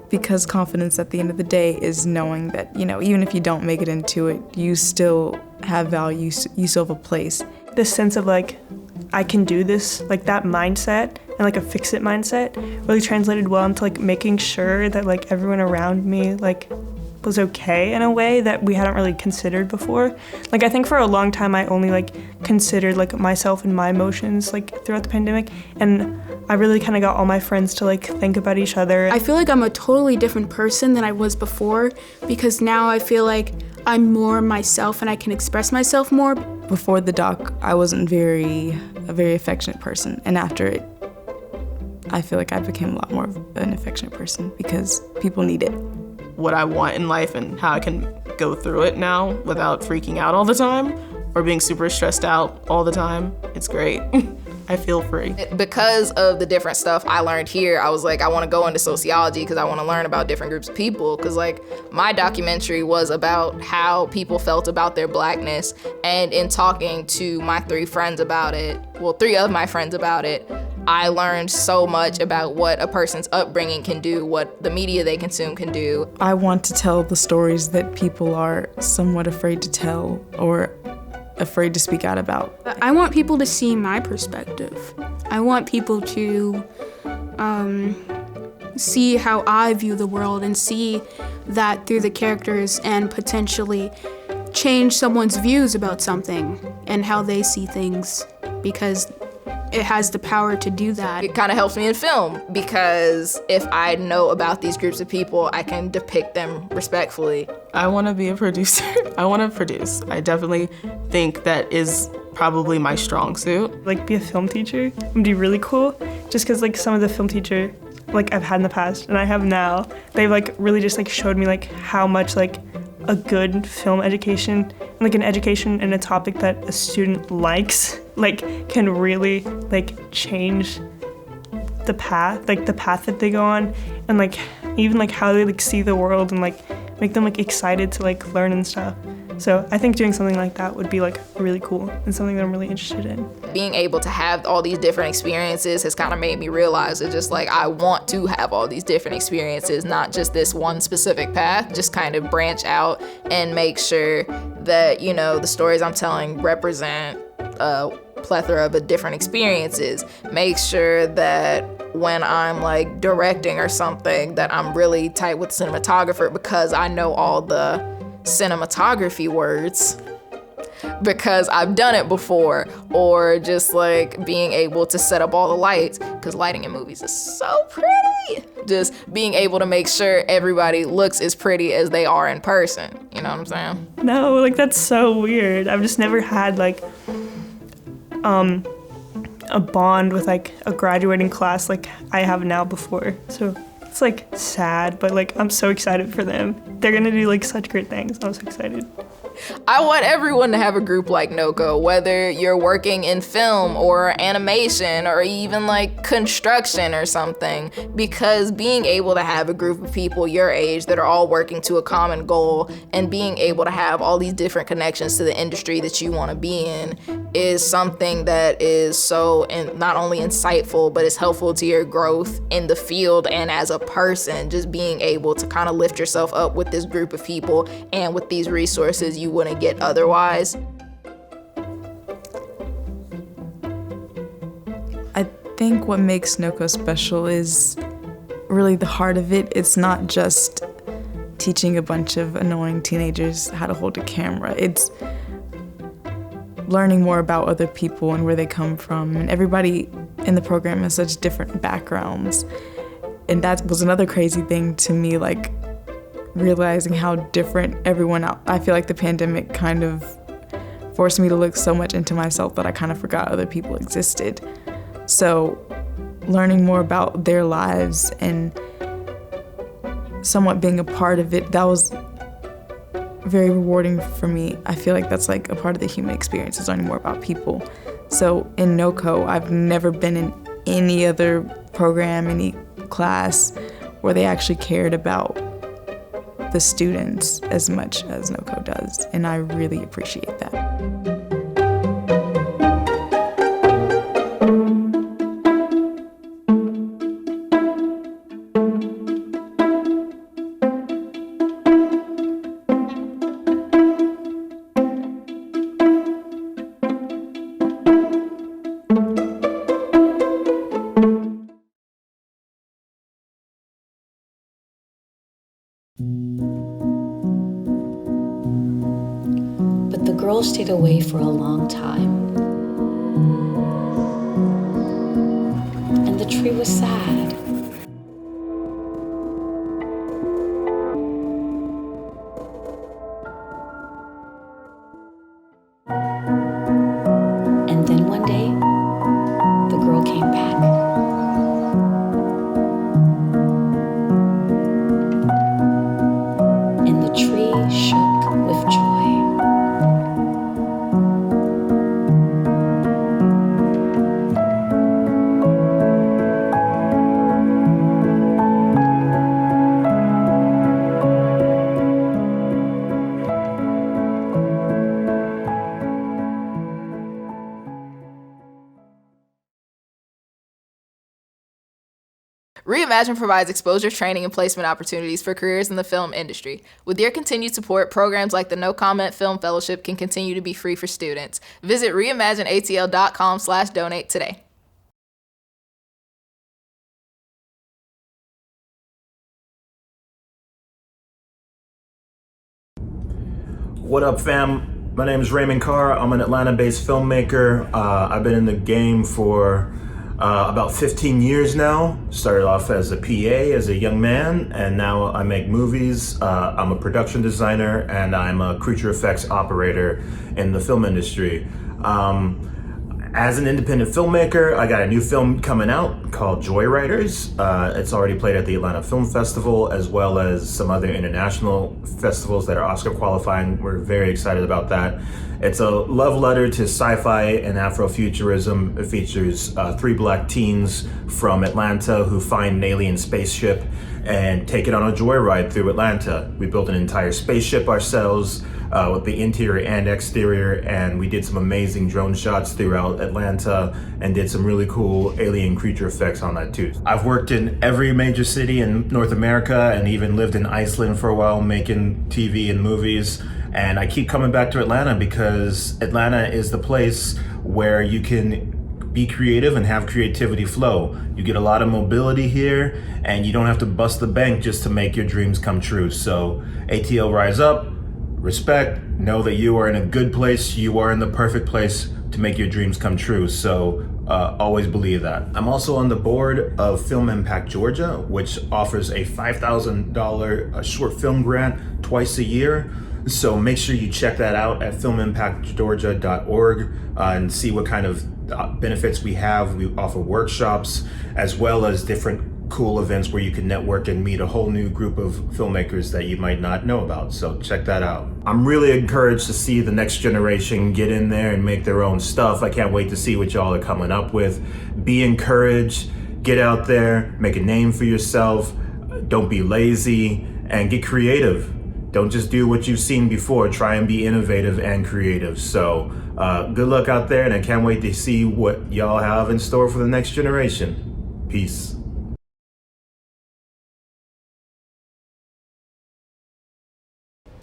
Because confidence at the end of the day is knowing that, you know, even if you don't make it into it, you still have value, you still have a place. This sense of like, I can do this, like that mindset, and like a fix-it mindset really translated well into like making sure that like everyone around me like was okay in a way that we hadn't really considered before. Like, I think for a long time I only like considered like myself and my emotions like throughout the pandemic, and I really kind of got all my friends to like think about each other. I feel like I'm a totally different person than I was before, because now I feel like I'm more myself and I can express myself more. Before the doc, I wasn't a very affectionate person, and after it, I feel like I became a lot more of an affectionate person, because people need it. What I want in life and how I can go through it now without freaking out all the time. or being super stressed out all the time. It's great. I feel free. Because of the different stuff I learned here, I was like, I want to go into sociology because I want to learn about different groups of people. Because like my documentary was about how people felt about their blackness, and in talking to my three of my friends about it, I learned so much about what a person's upbringing can do, what the media they consume can do. I want to tell the stories that people are somewhat afraid to tell or afraid to speak out about. I want people to see my perspective. I want people to see how I view the world and see that through the characters and potentially change someone's views about something and how they see things, because it has the power to do that. It kind of helps me in film because if I know about these groups of people, I can depict them respectfully. I want to be a producer. I want to produce. I definitely think that is probably my strong suit. Like, be a film teacher would be really cool, just because like some of the film teacher like I've had in the past and I have now, they've like really just like showed me like how much like a good film education, like an education in a topic that a student likes, like can really like change the path that they go on, and like even like how they like see the world and like make them like excited to like learn and stuff. So I think doing something like that would be like really cool and something that I'm really interested in. Being able to have all these different experiences has kind of made me realize that just like I want to have all these different experiences, not just this one specific path, just kind of branch out and make sure that, you know, the stories I'm telling represent a plethora of different experiences. Make sure that when I'm like directing or something that I'm really tight with the cinematographer because I know all the cinematography words because I've done it before, or just like being able to set up all the lights because lighting in movies is so pretty. Just being able to make sure everybody looks as pretty as they are in person. You know what I'm saying? No, like that's so weird. I've just never had like a bond with like a graduating class like I have now before. So it's like sad, but like I'm so excited for them. They're gonna do like such great things. I'm so excited. I want everyone to have a group like NOCO, whether you're working in film or animation or even like construction or something, because being able to have a group of people your age that are all working to a common goal and being able to have all these different connections to the industry that you want to be in is something that is so not only insightful, but it's helpful to your growth in the field and as a person, just being able to kind of lift yourself up with this group of people and with these resources you wouldn't get otherwise. I think what makes NOCO special is really the heart of it. It's not just teaching a bunch of annoying teenagers how to hold a camera. It's learning more about other people and where they come from. And everybody in the program has such different backgrounds. And that was another crazy thing to me, like realizing how different everyone else. I feel like the pandemic kind of forced me to look so much into myself that I kind of forgot other people existed. So learning more about their lives and somewhat being a part of it, that was very rewarding for me. I feel like that's like a part of the human experience, is learning more about people. So in NOCO, I've never been in any other program, any class where they actually cared about the students as much as NOCO does, and I really appreciate that. But the girls stayed away for a long time. And the tree was sad. And then one day, the girl came back. And the tree shook with joy. Reimagine provides exposure, training, and placement opportunities for careers in the film industry. With your continued support, programs like the No Comment Film Fellowship can continue to be free for students. Visit reimagineatl.com/donate today. What up, fam? My name is Raymond Carr. I'm an Atlanta-based filmmaker. I've been in the game for about 15 years now. Started off as a PA, as a young man, and now I make movies. I'm a production designer, and I'm a creature effects operator in the film industry. As an independent filmmaker, I got a new film coming out called Joyriders. It's already played at the Atlanta Film Festival, as well as some other international festivals that are Oscar qualifying. We're very excited about that. It's a love letter to sci-fi and Afrofuturism. It features 3 black teens from Atlanta who find an alien spaceship and take it on a joyride through Atlanta. We built an entire spaceship ourselves, with the interior and exterior, and we did some amazing drone shots throughout Atlanta and did some really cool alien creature effects on that too. I've worked in every major city in North America and even lived in Iceland for a while making TV and movies, and I keep coming back to Atlanta because Atlanta is the place where you can be creative and have creativity flow. You get a lot of mobility here, and you don't have to bust the bank just to make your dreams come true. So ATL Rise Up, respect, know that you are in a good place, you are in the perfect place to make your dreams come true. So always believe that. I'm also on the board of Film Impact Georgia, which offers a $5,000 short film grant twice a year. So make sure you check that out at filmimpactgeorgia.org and see what kind of benefits we have. We offer workshops as well as different cool events where you can network and meet a whole new group of filmmakers that you might not know about. So check that out. I'm really encouraged to see the next generation get in there and make their own stuff. I can't wait to see what y'all are coming up with. Be encouraged, get out there, make a name for yourself, don't be lazy, and get creative. Don't just do what you've seen before, try and be innovative and creative. So good luck out there, and I can't wait to see what y'all have in store for the next generation. Peace.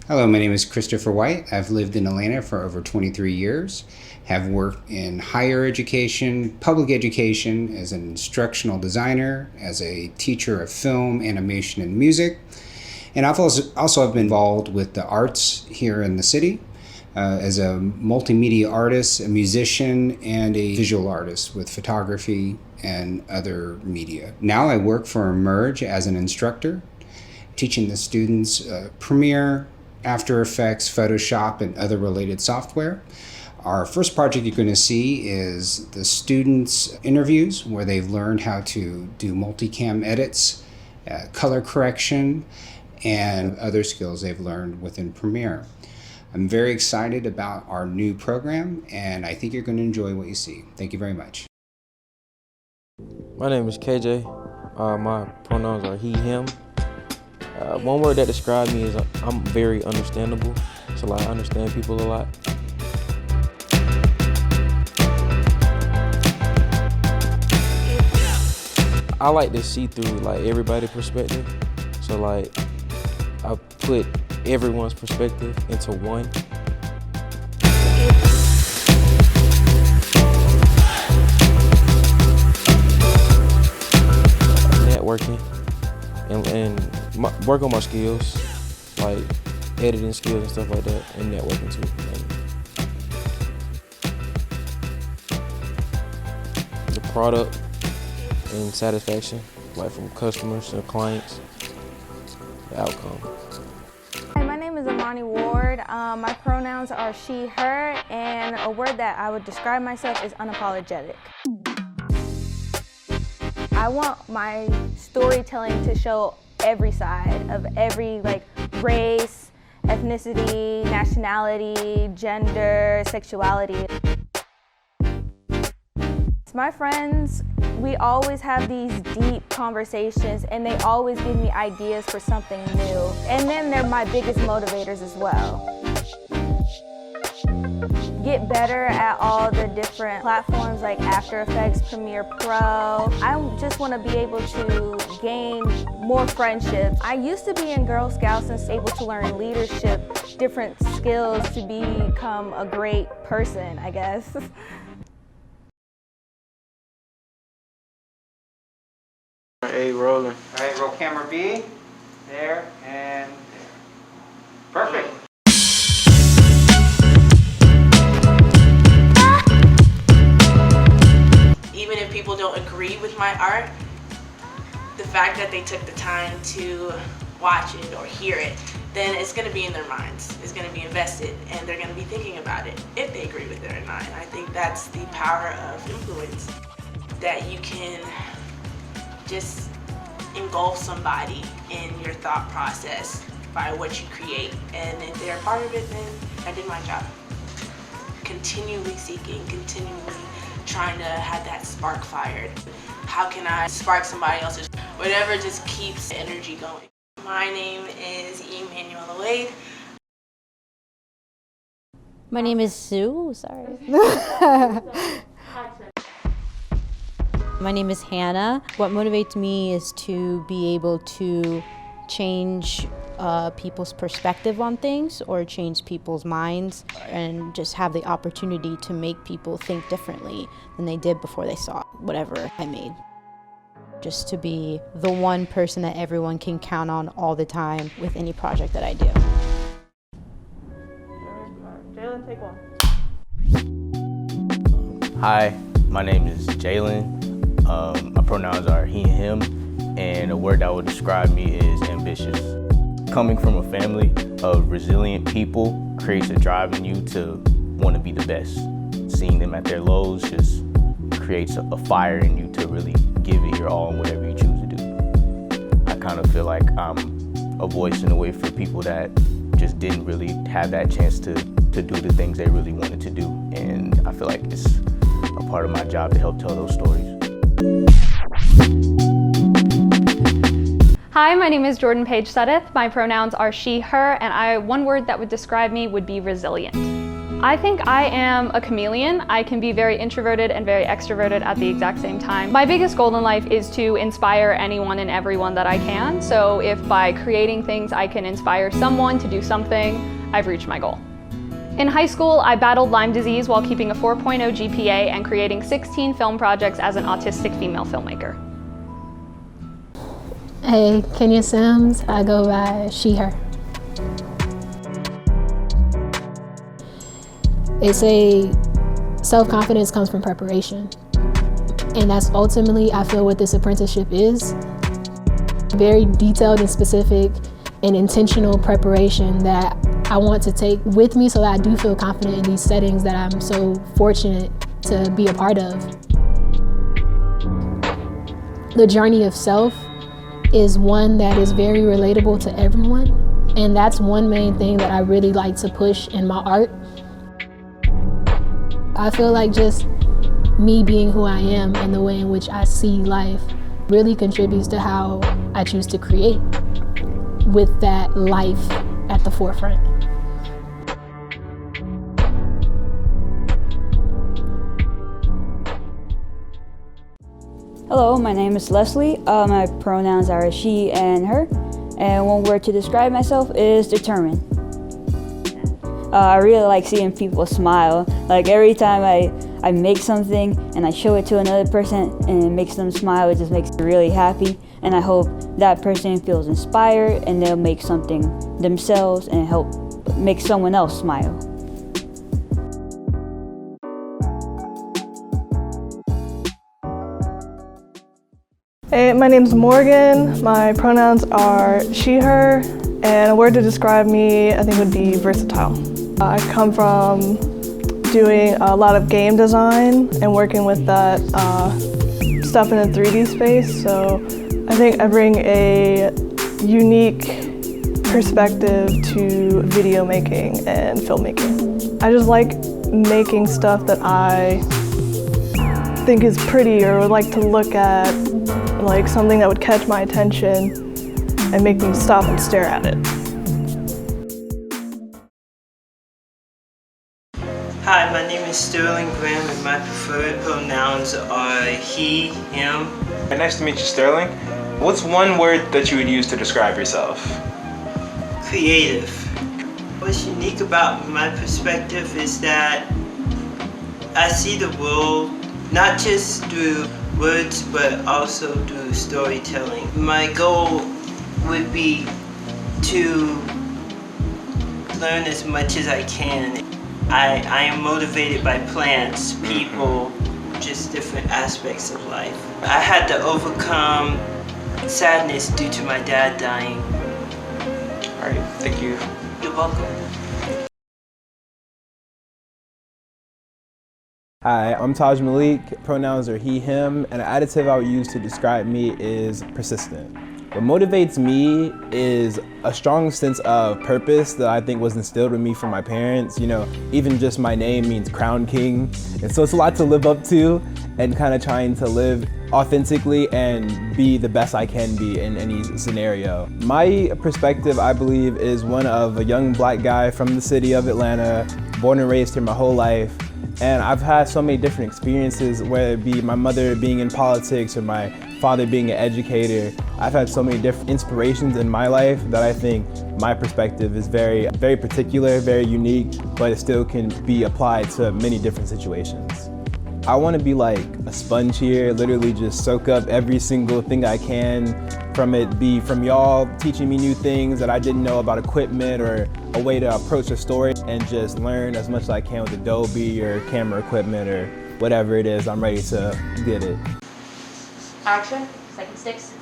Hello, my name is Christopher White. I've lived in Atlanta for over 23 years, have worked in higher education, public education, as an instructional designer, as a teacher of film, animation, and music. And I've also been involved with the arts here in the city as a multimedia artist, a musician, and a visual artist with photography and other media. Now I work for Emerge as an instructor, teaching the students Premiere, After Effects, Photoshop, and other related software. Our first project you're going to see is the students' interviews, where they've learned how to do multicam edits, color correction, and other skills they've learned within Premiere. I'm very excited about our new program, and I think you're going to enjoy what you see. Thank you very much. My name is KJ. My pronouns are he, him. One word that describes me is I'm very understandable. So I understand people a lot. I like to see through everybody's perspective. So I put everyone's perspective into one. Networking and work on my skills, like editing skills and stuff like that, and networking too. The product and satisfaction, from customers and clients, the outcome. Hi, my name is Amani Ward. My pronouns are she, her, and a word that I would describe myself is unapologetic. I want my storytelling to show every side of every race, ethnicity, nationality, gender, sexuality. My friends, we always have these deep conversations, and they always give me ideas for something new. And then they're my biggest motivators as well. get better at all the different platforms like After Effects, Premiere Pro. I just want to be able to gain more friendships. I used to be in Girl Scouts and able to learn leadership, different skills to become a great person, I guess. A rolling. All right, roll camera B. There and there. Perfect. Even if people don't agree with my art, the fact that they took the time to watch it or hear it, then it's going to be in their minds. It's going to be invested, and they're going to be thinking about it if they agree with it or not. And I think that's the power of influence, that you can just engulf somebody in your thought process by what you create. And if they're a part of it, then I did my job. Continually seeking, continually trying to have that spark fired. How can I spark somebody else's? Whatever just keeps the energy going. My name is Emmanuela Wade. My name is Sue, sorry. My name is Hannah. What motivates me is to be able to change people's perspective on things or change people's minds and just have the opportunity to make people think differently than they did before they saw whatever I made. Just to be the one person that everyone can count on all the time with any project that I do. Jalen, take one. Hi, my name is Jalen. My pronouns are he and him, and a word that would describe me is ambitious. Coming from a family of resilient people creates a drive in you to want to be the best. Seeing them at their lows just creates a fire in you to really give it your all in whatever you choose to do. I kind of feel like I'm a voice in a way for people that just didn't really have that chance to do the things they really wanted to do. And I feel like it's a part of my job to help tell those stories. Hi, my name is Jordan Paige Suddeth. My pronouns are she, her, and one word that would describe me would be resilient. I think I am a chameleon. I can be very introverted and very extroverted at the exact same time. My biggest goal in life is to inspire anyone and everyone that I can. So if by creating things I can inspire someone to do something, I've reached my goal. In high school, I battled Lyme disease while keeping a 4.0 GPA and creating 16 film projects as an autistic female filmmaker. Hey, Kenya Sims. I go by she, her. They say self-confidence comes from preparation. And that's ultimately, I feel, what this apprenticeship is. Very detailed and specific and intentional preparation that I want to take with me so that I do feel confident in these settings that I'm so fortunate to be a part of. The journey of self is one that is very relatable to everyone. And that's one main thing that I really like to push in my art. I feel like just me being who I am and the way in which I see life really contributes to how I choose to create with that life at the forefront. Hello, my name is Leslie. My pronouns are she and her. And one word to describe myself is determined. I really like seeing people smile. Like every time I make something and I show it to another person and it makes them smile, it just makes me really happy. And I hope that person feels inspired and they'll make something themselves and help make someone else smile. Hey, my name's Morgan. My pronouns are she, her, and a word to describe me I think would be versatile. I come from doing a lot of game design and working with that stuff in a 3D space, so I think I bring a unique perspective to video making and filmmaking. I just like making stuff that I think is pretty or would like to look at, like something that would catch my attention and make me stop and stare at it. Hi, my name is Sterling Graham and my preferred pronouns are he, him. Nice to meet you, Sterling. What's one word that you would use to describe yourself? Creative. What's unique about my perspective is that I see the world not just through words but also through storytelling. My goal would be to learn as much as I can. I am motivated by plants, people, just different aspects of life. I had to overcome sadness due to my dad dying. All right, thank you. You're welcome. Hi, I'm Taj Malik. Pronouns are he, him, and an adjective I would use to describe me is persistent. What motivates me is a strong sense of purpose that I think was instilled in me from my parents. You know, even just my name means Crown King. And so it's a lot to live up to and kind of trying to live authentically and be the best I can be in any scenario. My perspective, I believe, is one of a young black guy from the city of Atlanta, born and raised here my whole life. And I've had so many different experiences, whether it be my mother being in politics or my father being an educator. I've had so many different inspirations in my life that I think my perspective is very, very particular, very unique, but it still can be applied to many different situations. I want to be like a sponge here, literally just soak up every single thing I can from y'all teaching me new things that I didn't know about equipment or a way to approach a story, and just learn as much as I can with Adobe or camera equipment or whatever it is. I'm ready to get it. Action, second sticks.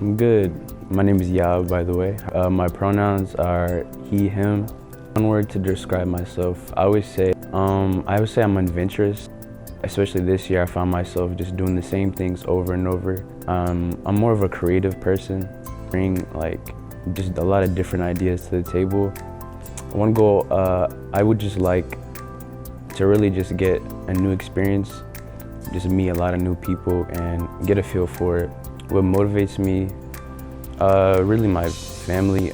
I'm good. My name is Yao, by the way. My pronouns are he, him. One word to describe myself, I would say I'm adventurous. Especially this year, I found myself just doing the same things over and over. I'm more of a creative person, bring like just a lot of different ideas to the table. One goal, I would just like to really just get a new experience, just meet a lot of new people and get a feel for it. What motivates me, really my family,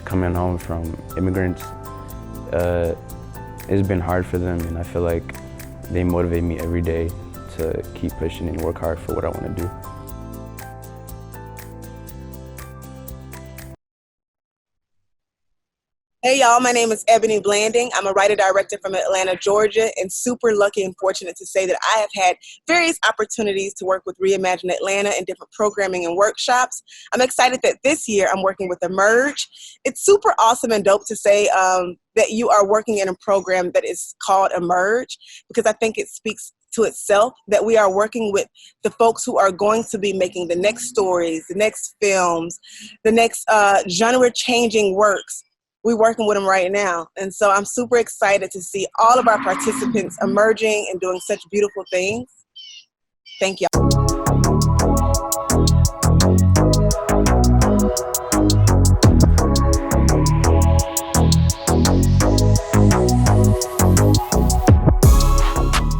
coming home from immigrants. It's been hard for them, and I feel like they motivate me every day to keep pushing and work hard for what I want to do. Hey y'all, my name is Ebony Blanding. I'm a writer-director from Atlanta, Georgia, and super lucky and fortunate to say that I have had various opportunities to work with Reimagine Atlanta in different programming and workshops. I'm excited that this year I'm working with Emerge. It's super awesome and dope to say that you are working in a program that is called Emerge, because I think it speaks to itself that we are working with the folks who are going to be making the next stories, the next films, the next genre-changing works. We're working with them right now. And so I'm super excited to see all of our participants emerging and doing such beautiful things. Thank you.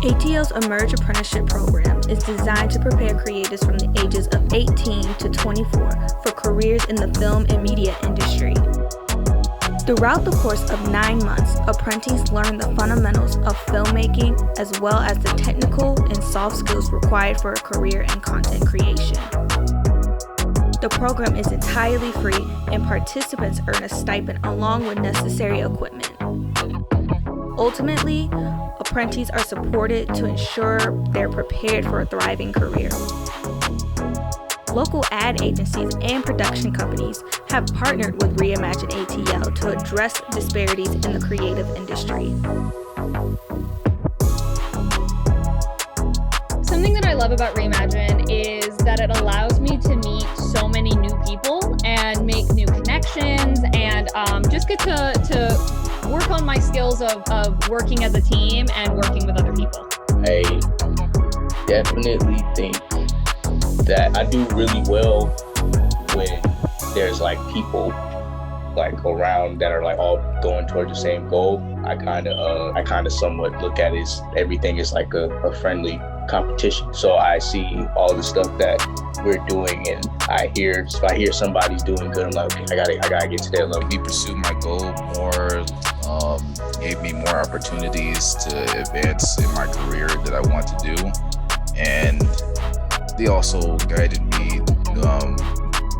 ATL's Emerge Apprenticeship Program is designed to prepare creatives from the ages of 18 to 24 for careers in the film and media industry. Throughout the course of 9 months, apprentices learn the fundamentals of filmmaking as well as the technical and soft skills required for a career in content creation. The program is entirely free and participants earn a stipend along with necessary equipment. Ultimately, apprentices are supported to ensure they're prepared for a thriving career. Local ad agencies and production companies have partnered with Reimagine ATL to address disparities in the creative industry. Something that I love about Reimagine is that it allows me to meet so many new people and make new connections and just get to work on my skills of working as a team and working with other people. I definitely think that I do really well when there's like people like around that are like all going towards the same goal. I kind of somewhat look at it as everything is like a friendly competition. So I see all the stuff that we're doing, and if I hear somebody's doing good, I'm like, okay, I gotta get to that level. Me pursue my goal more gave me more opportunities to advance in my career that I want to do. And they also guided me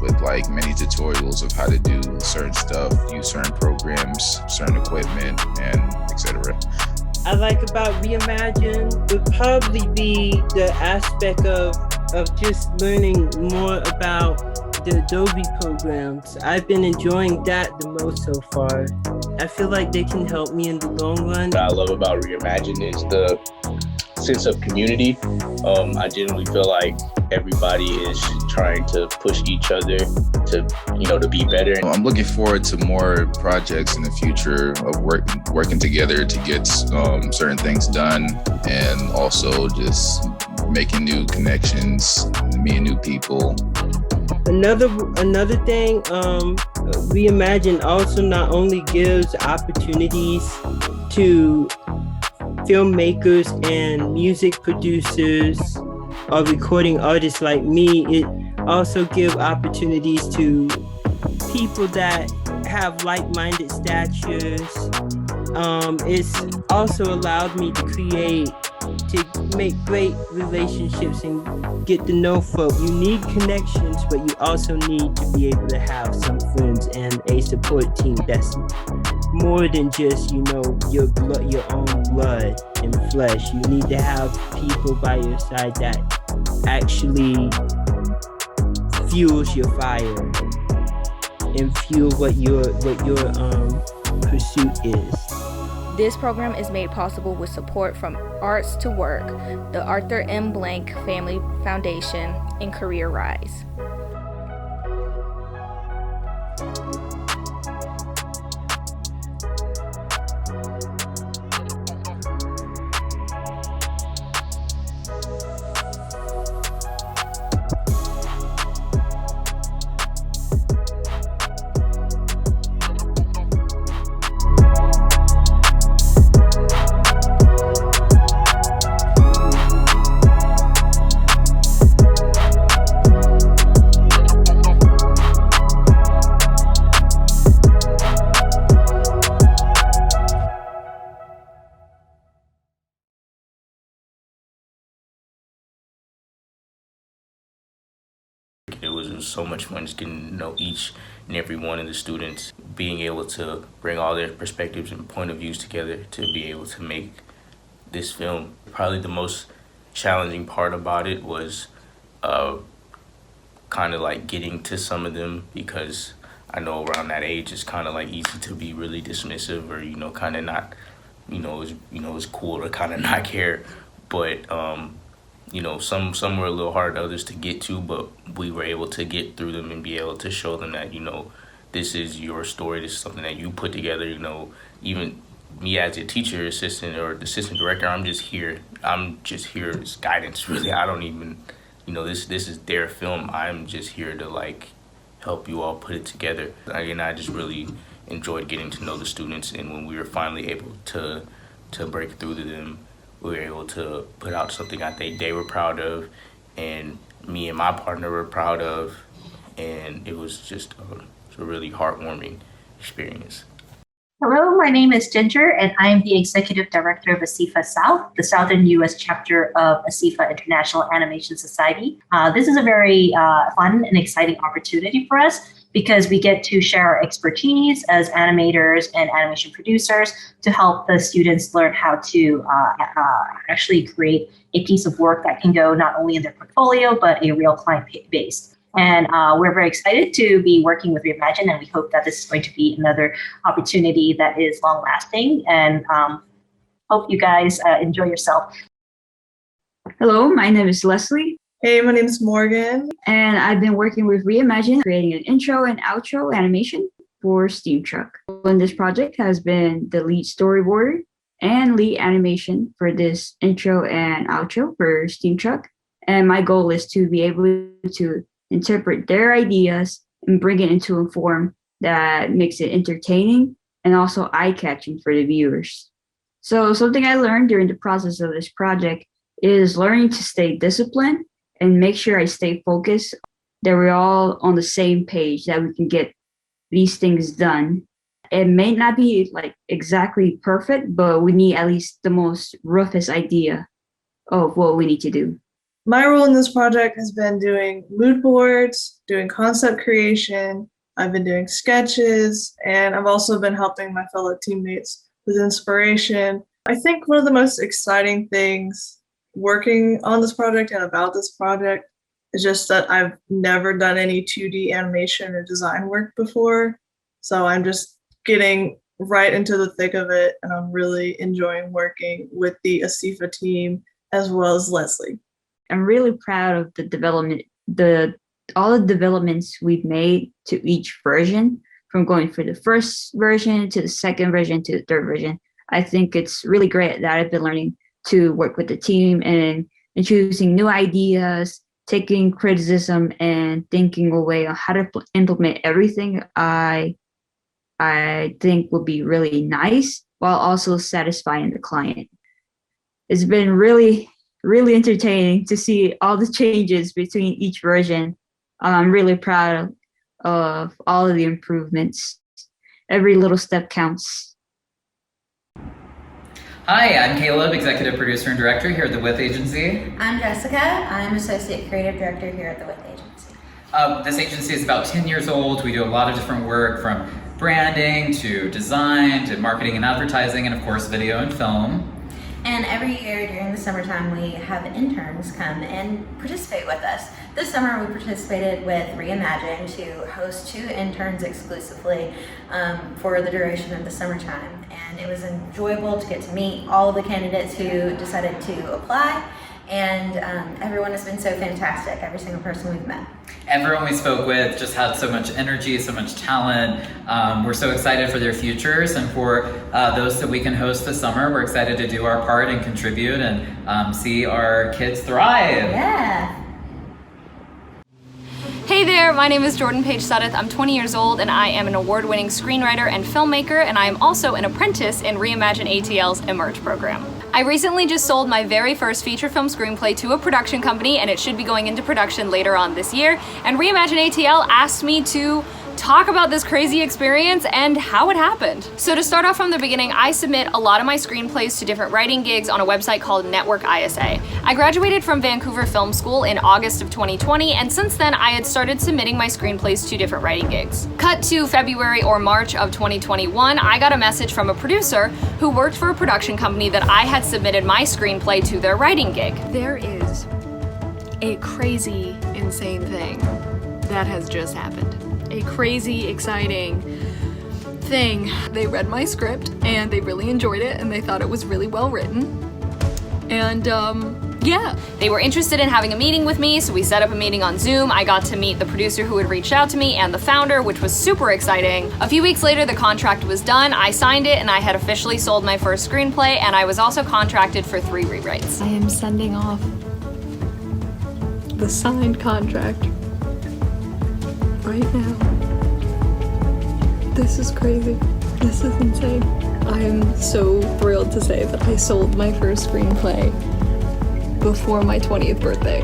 with like many tutorials of how to do certain stuff, use certain programs, certain equipment, and etc. I like about Reimagine would probably be the aspect of just learning more about the Adobe programs. I've been enjoying that the most so far. I feel like they can help me in the long run. What I love about Reimagine is the sense of community. I generally feel like everybody is trying to push each other to be better. I'm looking forward to more projects in the future of working together to get certain things done, and also just making new connections, meeting new people. Another thing, Reimagine also not only gives opportunities to filmmakers and music producers or recording artists like me, it also gives opportunities to people that have like-minded statures. It's also allowed me to make great relationships and get to know folk. You need connections, but you also need to be able to have some friends and a support team that's more than just, your own blood and flesh. You need to have people by your side that actually fuels your fire and fuel what your pursuit is. This program is made possible with support from Arts to Work, the Arthur M. Blank Family Foundation, and Career Rise. It was so much fun just getting to know each and every one of the students, being able to bring all their perspectives and point of views together to be able to make this film. Probably the most challenging part about it was kind of like getting to some of them, because I know around that age it's kind of like easy to be really dismissive or kind of not, it's cool to kind of not care, but some were a little hard, others to get to, but we were able to get through them and be able to show them that, this is your story, this is something that you put together, even me as a teacher assistant or assistant director, I'm just here as guidance, really. I don't even, this is their film. I'm just here to help you all put it together. Again, I just really enjoyed getting to know the students, and when we were finally able to break through to them, we were able to put out something I think they were proud of, and me and my partner were proud of, and it was just a really heartwarming experience. Hello, my name is Ginger, and I am the Executive Director of ASIFA South, the Southern U.S. chapter of ASIFA International Animation Society. This is a very fun and exciting opportunity for us because we get to share our expertise as animators and animation producers to help the students learn how to actually create a piece of work that can go not only in their portfolio, but a real client base. And we're very excited to be working with Reimagine, and we hope that this is going to be another opportunity that is long-lasting, and hope you guys enjoy yourself. Hello, my name is Leslie. Hey, my name is Morgan. And I've been working with Reimagine, creating an intro and outro animation for Steam Truck. And this project has been the lead storyboard and lead animation for this intro and outro for Steam Truck. And my goal is to be able to interpret their ideas and bring it into a form that makes it entertaining and also eye-catching for the viewers. So something I learned during the process of this project is learning to stay disciplined and make sure I stay focused, that we're all on the same page, that we can get these things done. it may not be like exactly perfect, but we need at least the most roughest idea of what we need to do. My role in this project has been doing mood boards, doing concept creation. I've been doing sketches, and I've also been helping my fellow teammates with inspiration. I think one of the most exciting things working on this project and about this project is just that I've never done any 2D animation or design work before. So I'm just getting right into the thick of it, and I'm really enjoying working with the ASIFA team as well as Leslie. I'm really proud of the development, all the developments we've made to each version, from going for the first version to the second version to the third version. I think it's really great that I've been learning to work with the team and choosing new ideas, taking criticism, and thinking away on how to implement everything I think would be really nice while also satisfying the client. It's been really entertaining to see all the changes between each version. I'm really proud of all of the improvements. Every little step counts. Hi, I'm Caleb, Executive Producer and Director here at the With Agency. I'm Jessica. I'm Associate Creative Director here at the With Agency. This agency is about 10 years old. We do a lot of different work, from branding to design to marketing and advertising, and of course video and film. And every year during the summertime, we have interns come and participate with us. This summer, we participated with Reimagine to host 2 interns exclusively for the duration of the summertime. And it was enjoyable to get to meet all of the candidates who decided to apply. And everyone has been so fantastic, every single person we've met. Everyone we spoke with just had so much energy, so much talent. We're so excited for their futures, and for those that we can host this summer, we're excited to do our part and contribute and see our kids thrive. Yeah. Hey there, my name is Jordan Paige Suddeth. I'm 20 years old and I am an award-winning screenwriter and filmmaker, and I am also an apprentice in Reimagine ATL's Emerge program. I recently just sold my very first feature film screenplay to a production company, and it should be going into production later on this year. And Reimagine ATL asked me to talk about this crazy experience and how it happened. So to start off from the beginning, I submit a lot of my screenplays to different writing gigs on a website called Network ISA. I graduated from Vancouver Film School in August of 2020, and since then I had started submitting my screenplays to different writing gigs. Cut to February or March of 2021, I got a message from a producer who worked for a production company that I had submitted my screenplay to their writing gig. There is a crazy, insane thing that has just happened. A crazy, exciting thing. They read my script and they really enjoyed it and they thought it was really well written. And yeah. They were interested in having a meeting with me, so we set up a meeting on Zoom. I got to meet the producer who had reached out to me and the founder, which was super exciting. A few weeks later, the contract was done. I signed it and I had officially sold my first screenplay, and I was also contracted for 3 rewrites. I am sending off the signed contract right now. This is crazy. This is insane. I am so thrilled to say that I sold my first screenplay before my 20th birthday.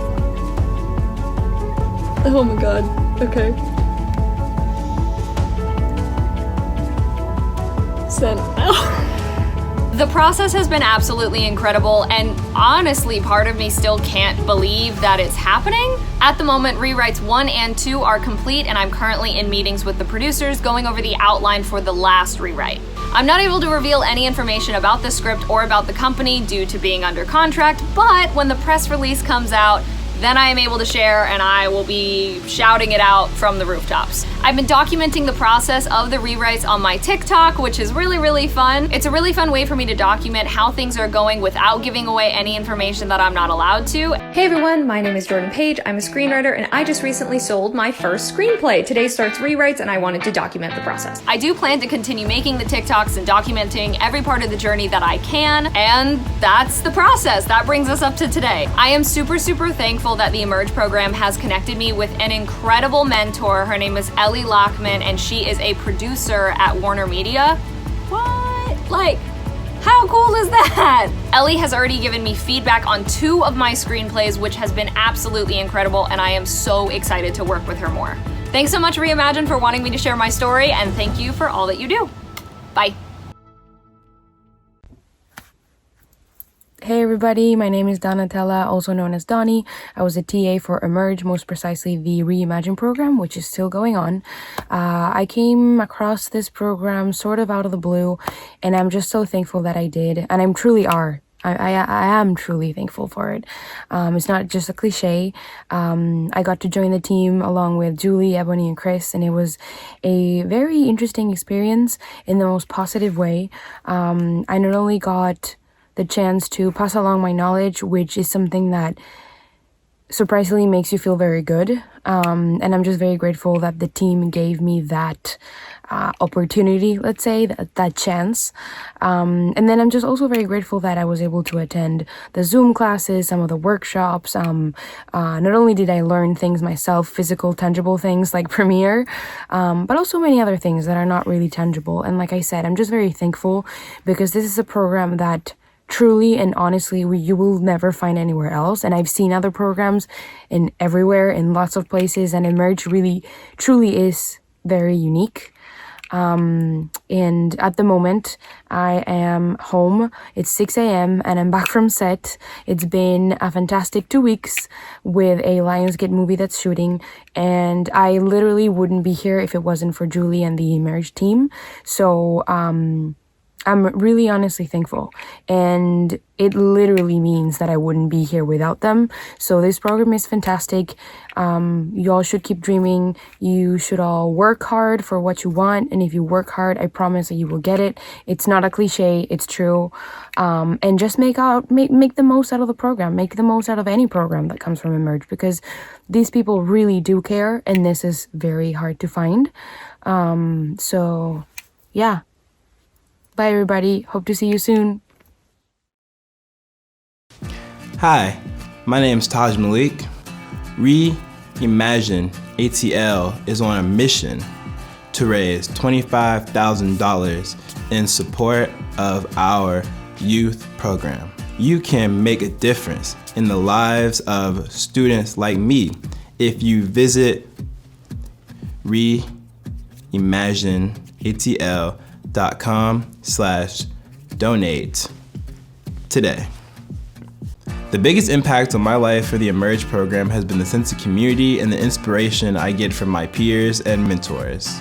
Oh my god. Okay. Send. The process has been absolutely incredible, and honestly, part of me still can't believe that it's happening. At the moment, rewrites 1 and 2 are complete, and I'm currently in meetings with the producers going over the outline for the last rewrite. I'm not able to reveal any information about the script or about the company due to being under contract, but when the press release comes out, then I am able to share, and I will be shouting it out from the rooftops. I've been documenting the process of the rewrites on my TikTok, which is really, really fun. It's a really fun way for me to document how things are going without giving away any information that I'm not allowed to. Hey everyone, my name is Jordan Paige. I'm a screenwriter, and I just recently sold my first screenplay. Today starts rewrites, and I wanted to document the process. I do plan to continue making the TikToks and documenting every part of the journey that I can, and that's the process. That brings us up to today. I am super, super thankful that the Emerge program has connected me with an incredible mentor. Her name is Ellie Lockman, and she is a producer at Warner Media. What? Like, how cool is that? Ellie has already given me feedback on 2 of my screenplays, which has been absolutely incredible, and I am so excited to work with her more. Thanks so much, Reimagine, for wanting me to share my story, and thank you for all that you do. Bye. Hey everybody, my name is Donatella, also known as Donnie. I was a TA for Emerge, most precisely the Reimagine program, which is still going on. I came across this program sort of out of the blue, and I'm just so thankful that I did, and I'm truly are. I am truly thankful for it. It's not just a cliche. I got to join the team along with Julie, Ebony, and Chris, and it was a very interesting experience in the most positive way. I not only got the chance to pass along my knowledge, which is something that surprisingly makes you feel very good. And I'm just very grateful that the team gave me that opportunity, let's say, that chance. And then I'm just also very grateful that I was able to attend the Zoom classes, some of the workshops. Not only did I learn things myself, physical, tangible things like Premiere, but also many other things that are not really tangible. And like I said, I'm just very thankful because this is a program that truly and honestly, you will never find anywhere else. And I've seen other programs in everywhere, in lots of places, and Emerge really, truly is very unique. And at the moment, I am home. It's 6 a.m. and I'm back from set. It's been a fantastic 2 weeks with a Lionsgate movie that's shooting, and I literally wouldn't be here if it wasn't for Julie and the Emerge team. So, I'm really honestly thankful, and it literally means that I wouldn't be here without them. So this program is fantastic. You all should keep dreaming. You should all work hard for what you want, and if you work hard, I promise that you will get it. It's not a cliche, it's true. And just make the most out of the program. Make the most out of any program that comes from Emerge, because these people really do care, and this is very hard to find. So yeah. Bye, everybody. Hope to see you soon. Hi, my name is Taj Malik. Reimagine ATL is on a mission to raise $25,000 in support of our youth program. You can make a difference in the lives of students like me if you visit reimagineatl.com/donate today. The biggest impact on my life for the Emerge program has been the sense of community and the inspiration I get from my peers and mentors.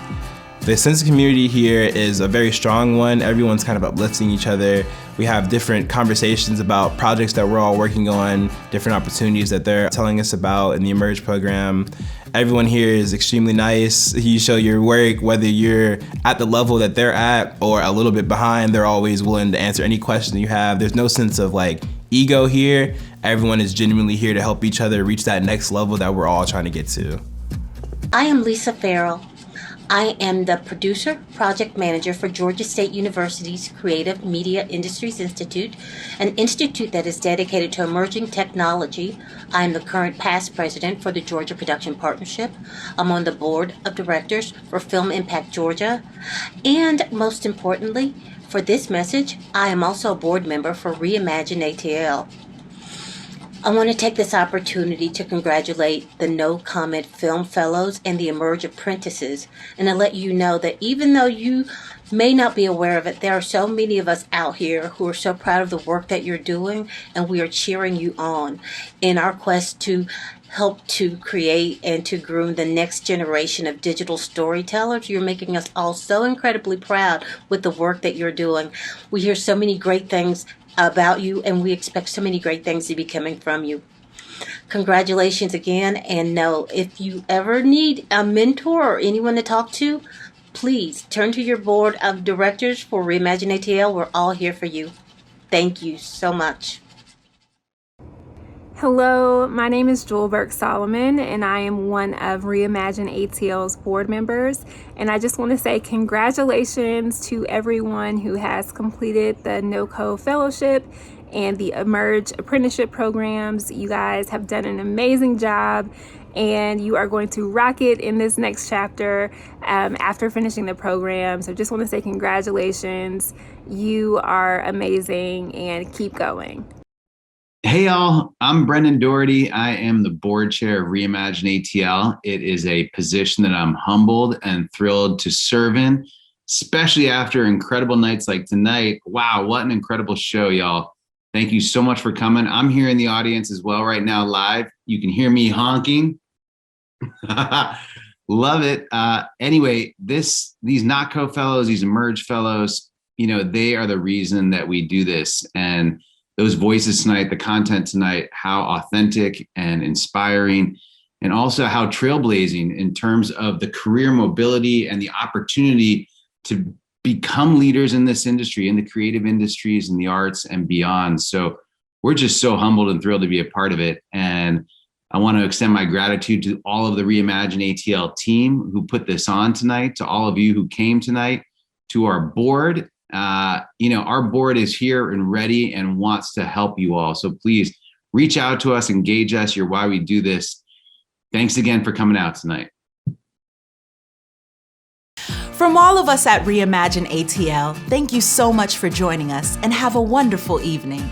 The sense of community here is a very strong one. Everyone's kind of uplifting each other. We have different conversations about projects that we're all working on, different opportunities that they're telling us about in the Emerge program. Everyone here is extremely nice. You show your work, whether you're at the level that they're at or a little bit behind, they're always willing to answer any question you have. There's no sense of like ego here. Everyone is genuinely here to help each other reach that next level that we're all trying to get to. I am Lisa Farrell. I am the producer, project manager for Georgia State University's Creative Media Industries Institute, an institute that is dedicated to emerging technology. I am the current past president for the Georgia Production Partnership. I'm on the board of directors for Film Impact Georgia. And most importantly, for this message, I am also a board member for Reimagine ATL. I want to take this opportunity to congratulate the No Comment Film Fellows and the Emerge Apprentices, and to let you know that even though you may not be aware of it, there are so many of us out here who are so proud of the work that you're doing, and we are cheering you on in our quest to help to create and to groom the next generation of digital storytellers. You're making us all so incredibly proud with the work that you're doing. We hear so many great things about you, and we expect so many great things to be coming from you. Congratulations again, and know if you ever need a mentor or anyone to talk to, please turn to your board of directors for Reimagine ATL. We're all here for you. Thank you so much. Hello, my name is Jewel Burke Solomon, and I am one of Reimagine ATL's board members. And I just want to say congratulations to everyone who has completed the NOCO Fellowship and the Emerge Apprenticeship programs. You guys have done an amazing job, and you are going to rock it in this next chapter after finishing the program. So just want to say congratulations. You are amazing, and keep going. Hey y'all, I'm Brendan Doherty. I am the board chair of Reimagine ATL. It is a position that I'm humbled and thrilled to serve in. especially after incredible nights like tonight. Wow, what an incredible show, y'all. Thank you so much for coming. I'm here in the audience as well right now live. You can hear me honking. Love it. Anyway, these NotCo fellows, these Emerge fellows, they are the reason that we do this. And those voices tonight, the content tonight, how authentic and inspiring, and also how trailblazing in terms of the career mobility and the opportunity to become leaders in this industry, in the creative industries, in the arts and beyond. So we're just so humbled and thrilled to be a part of it. And I want to extend my gratitude to all of the Reimagine ATL team who put this on tonight, to all of you who came tonight, to our board. Our board is here and ready and wants to help you all. So please reach out to us, engage us. You're why we do this. Thanks again for coming out tonight. From all of us at Reimagine ATL, thank you so much for joining us and have a wonderful evening.